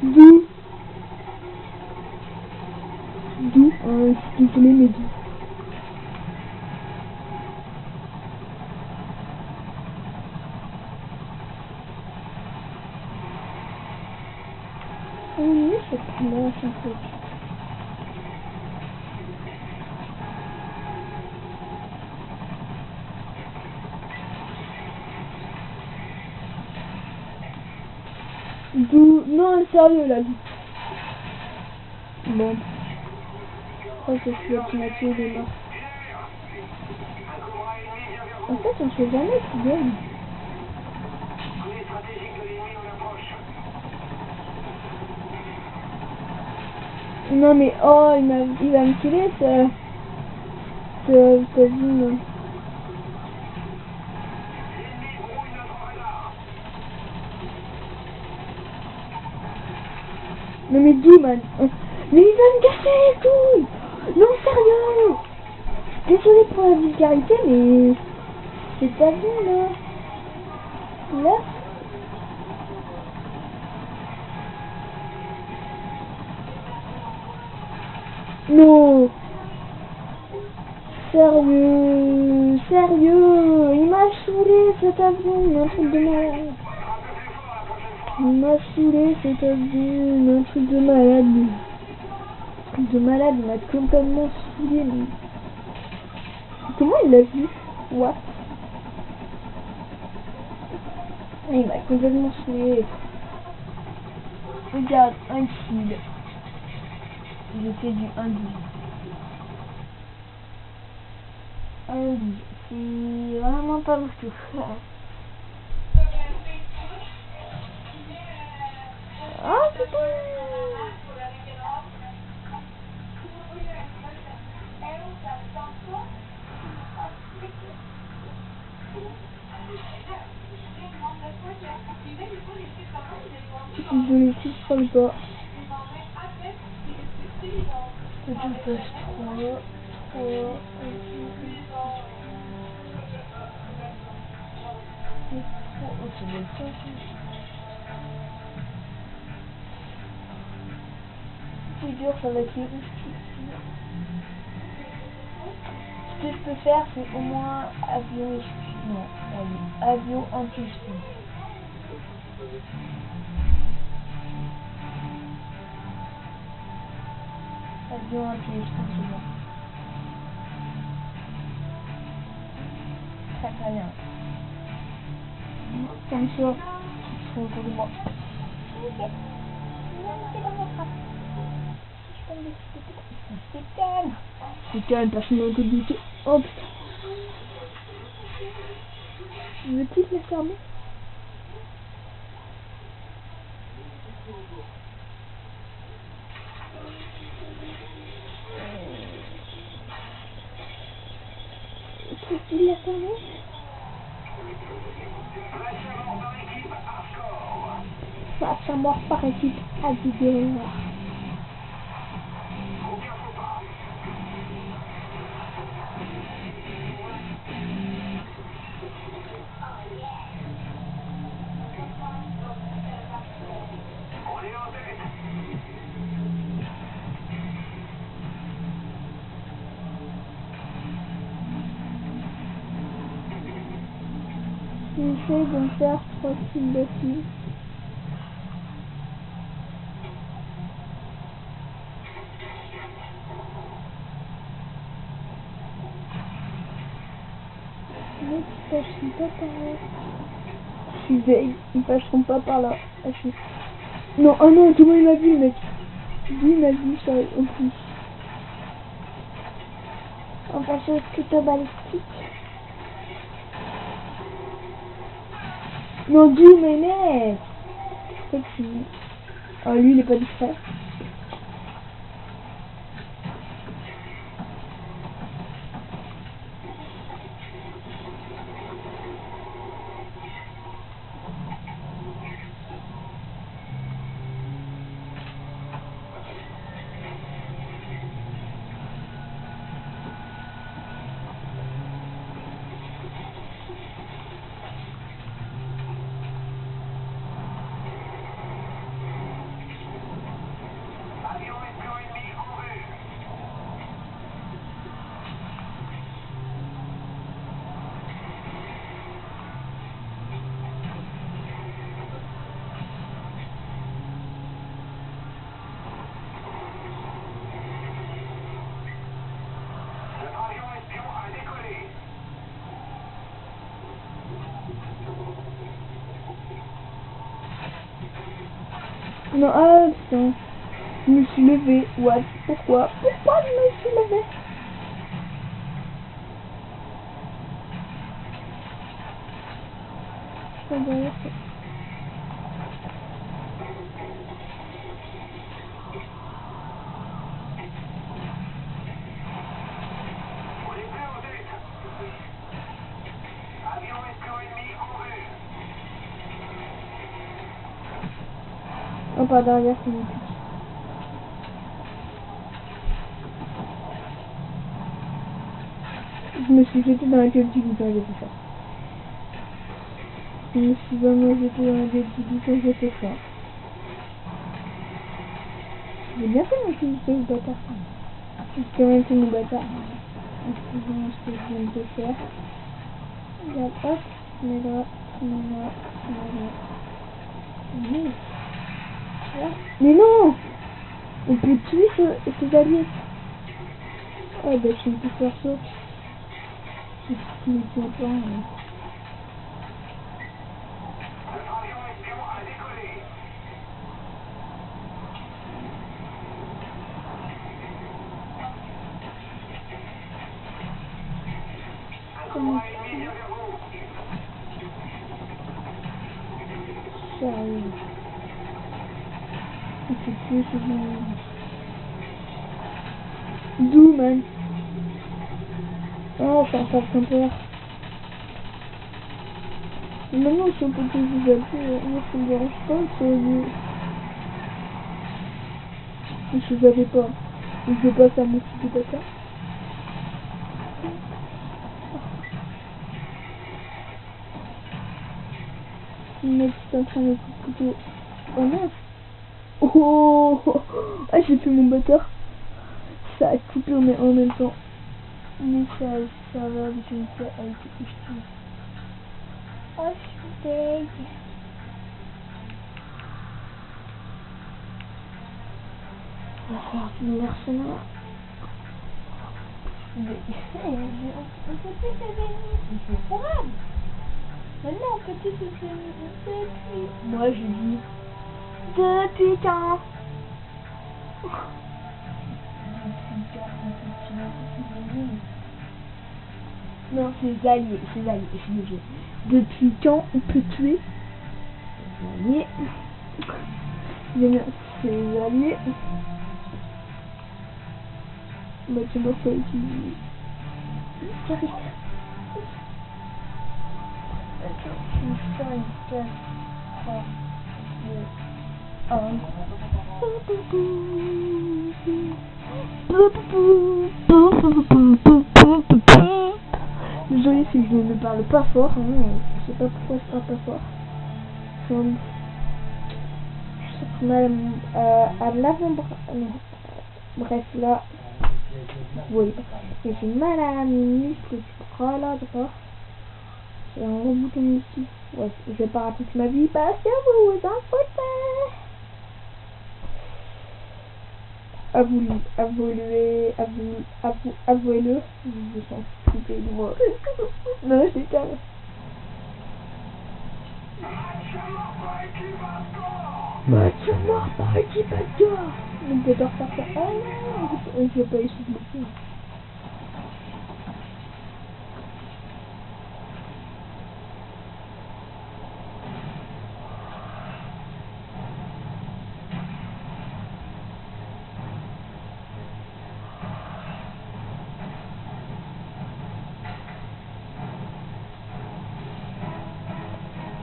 D'où? D'où? Je suis désolé, mais d'où? Oui, c'est pas moi, c'est un truc. D'où? Non, sérieux, là, d'où? Bon. Oh, c'est celui qui m'a tué, il est mort. En fait, on sait jamais qui gagne. Non mais oh il va me killer ce Vim. Non mais d'où man? Mais il va me casser les couilles. Non sérieux. Désolé pour la vulgarité mais c'est pas bon là. Là. Non. Sérieux, il m'a saoulé cet avion, un truc de malade. Il m'a saoulé cet avion, un truc de malade. Un truc de malade, il m'a complètement saoulé. Mais... comment il l'a vu? What? Il m'a complètement saoulé. Regarde, un kill. J'ai fait du 1-12. 1-12. C'est vraiment pas beaucoup. Ah putain! Je les touche sur le bas. Je passe 3. Oh, c'est bien ça. C'est dur, ça va être les rouges. Ce que je peux faire, c'est au moins avion et speed. Non, allez, avion anti-speed. Avion anti-speed, c'est bon. Très bien. Comme ça, ils sont autour de moi. Ok. C'est dans votre frappe. Je tombe dessus. C'est calme. C'est calme, personne n'a encore douté. Oh putain. Je veux plus la fermer. Faut-il la fermer? Face à mort par équipe à vidéo. J'essaie de me faire 3 kills d'affilée. Mais ils passeront pas par là. Je suis veille, ils passeront pas par là. Non, oh non, tout le monde m'a vu, mec. Lui m'a vu ça en plus. On passe au couteau balistique. Non, Dieu, mais mec. Sexy. Oh, lui, il est pas discret. Non, ah putain. Je me suis levé. What? Pourquoi je me suis levé? Je suis derrière ça.
On est prêt en tête. Avion espion ennemi en vue.
Non, pas derrière, c'est une pute. Je me suis jeté dans la gueule du loup quand j'ai fait ça. Je me suis vraiment jeté dans la gueule du loup quand j'ai fait ça. J'ai bien fait mon petit jeu de bâtard. J'ai quand même fait mon bâtard. Excusez-moi ce que je viens de faire. Regarde, hop, mais là, mais là, mais là. Mais non! On peut tuer ses alliés. Ah bah je vais faire ça. Je suis content.
Notre avion espion a décollé. Un combat ennemi vient vers vous.
Sérieux. On peut tuer ces alliés. D'où, man? Oh, ça fait un peu. Maintenant, si on peut tuer ces alliés, moi ça me dérange pas, sérieux. Je savais pas. Je vais pas faire mon petit bâtard. Le mec est en train de couper. Oh mince! Oh! Ah, j'ai fait mon bâtard. Ça a coupé en même temps. Message, serveur de qualité a été expiré. Oh, je suis deg. On va faire du mercenaire. Mais on peut plus s'éveiller. C'est pas grave. Maintenant, on peut plus s'éveiller depuis. Moi, je dis depuis quand? Non, c'est alliés, je me dis. Depuis quand on peut tuer les alliés? C'est alliés. Bah, tu m'as pas utilisé. J'arrive. Attends, 5, 4, 3, 2, 1. Désolée si je ne parle pas fort, hein, je sais pas pourquoi je parle pas fort. Je mal à l'avant-bras. Bref, là, vous voyez pas. Mais j'ai mal à mes muscles du bras là, d'accord. J'ai un gros bouton ici. Ouais, je vais pas rater toute ma vie parce que vous vous en foutez. Avouez-le, vous vous en foutez de moi. Non, je déconne. Match mort par équipe à score. On peut pas refaire ça. Ah non, je vais pas essayer de le faire.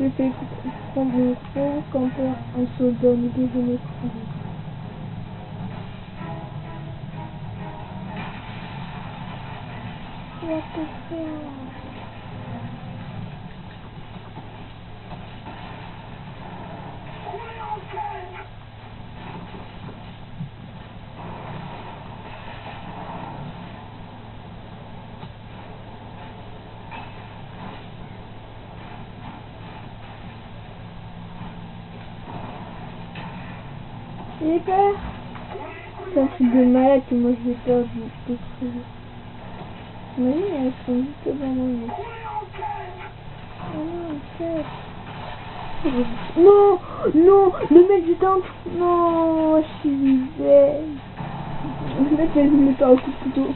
J'ai fait prendre mon gros campeur, un soldat, mais désolé. What the fuck? J'ai peur. C'est un truc de malade que moi j'ai peur de trouver. Imagine, elles sont juste devant moi. Oh non, en fait. Non, non, le mec du temple. Non, je suis bête. Le mec, elle me met pas au coup de couteau.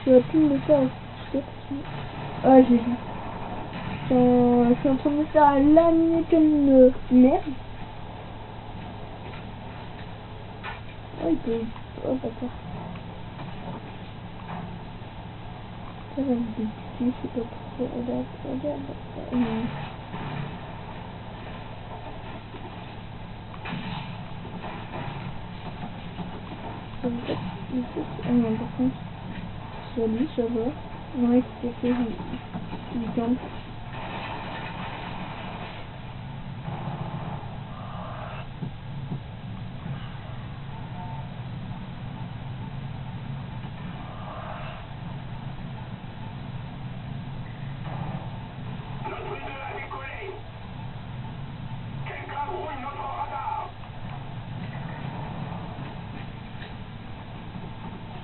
Tu vas plus me mettre au coup de couteau. Ah, j'ai vu. Je suis en train de me faire laminer comme une merde. Oh, il peut... Oh, d'accord. Ça va me débuter, je sais pas pourquoi. Regarde. Ah non, par contre, sur lui, ça va. Non, il faut que il tombe.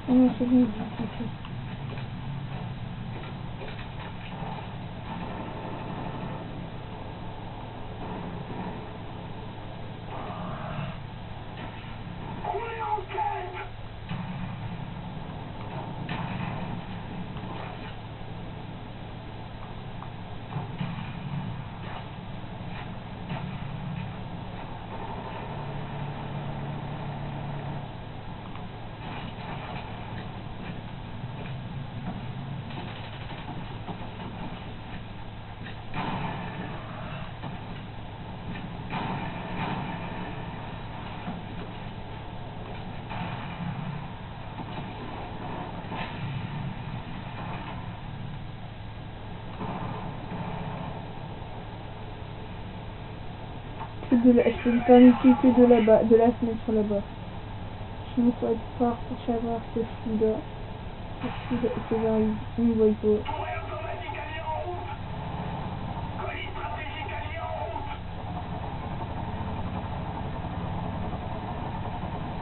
Ah non, c'est lui, c'est je peux lui permettre que de là-bas, de la fenêtre là-bas. Sinon, faut être fort pour savoir que celui-là, c'est vers lui. Il me voit pas.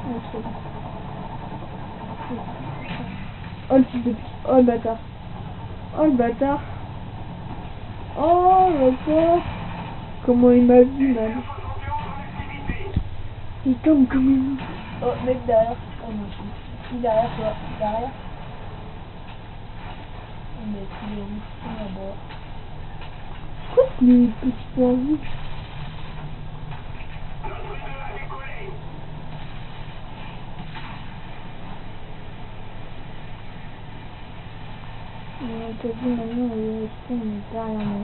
Ah, c'est bon. Oh le fils de pute. Oh le bâtard. Oh le bâtard. Oh le bâtard. Comment il m'a vu, man. Il tombe comme une... Oh, mec derrière. Oh non, je suis derrière toi. Derrière. Oh mec, il est où? Là-bas. Pourquoi les petits points rouges? T'as vu maintenant, il est resté derrière moi.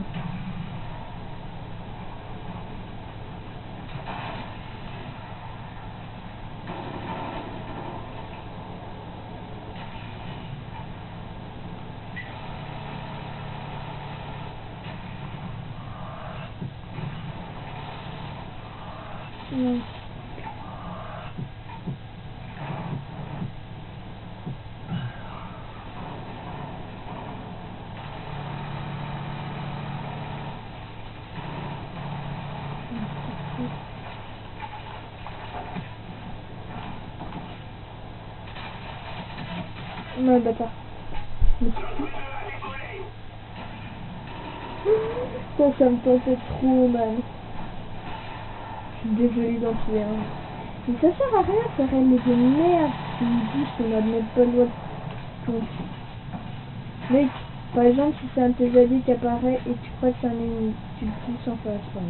Non. Non, bâtard. Ça me tentait trop, man. Je suis désolée d'en tuer un. Mais ça sert à rien de faire elle de merde. Tu me dis qu'on a même pas le droit de... Mec, par exemple, si c'est un de tes alliés qui apparaît et tu crois que c'est un ennemi, tu le tues sans faire exprès.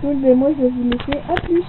Bon, ben moi je vais vous laisser. À plus.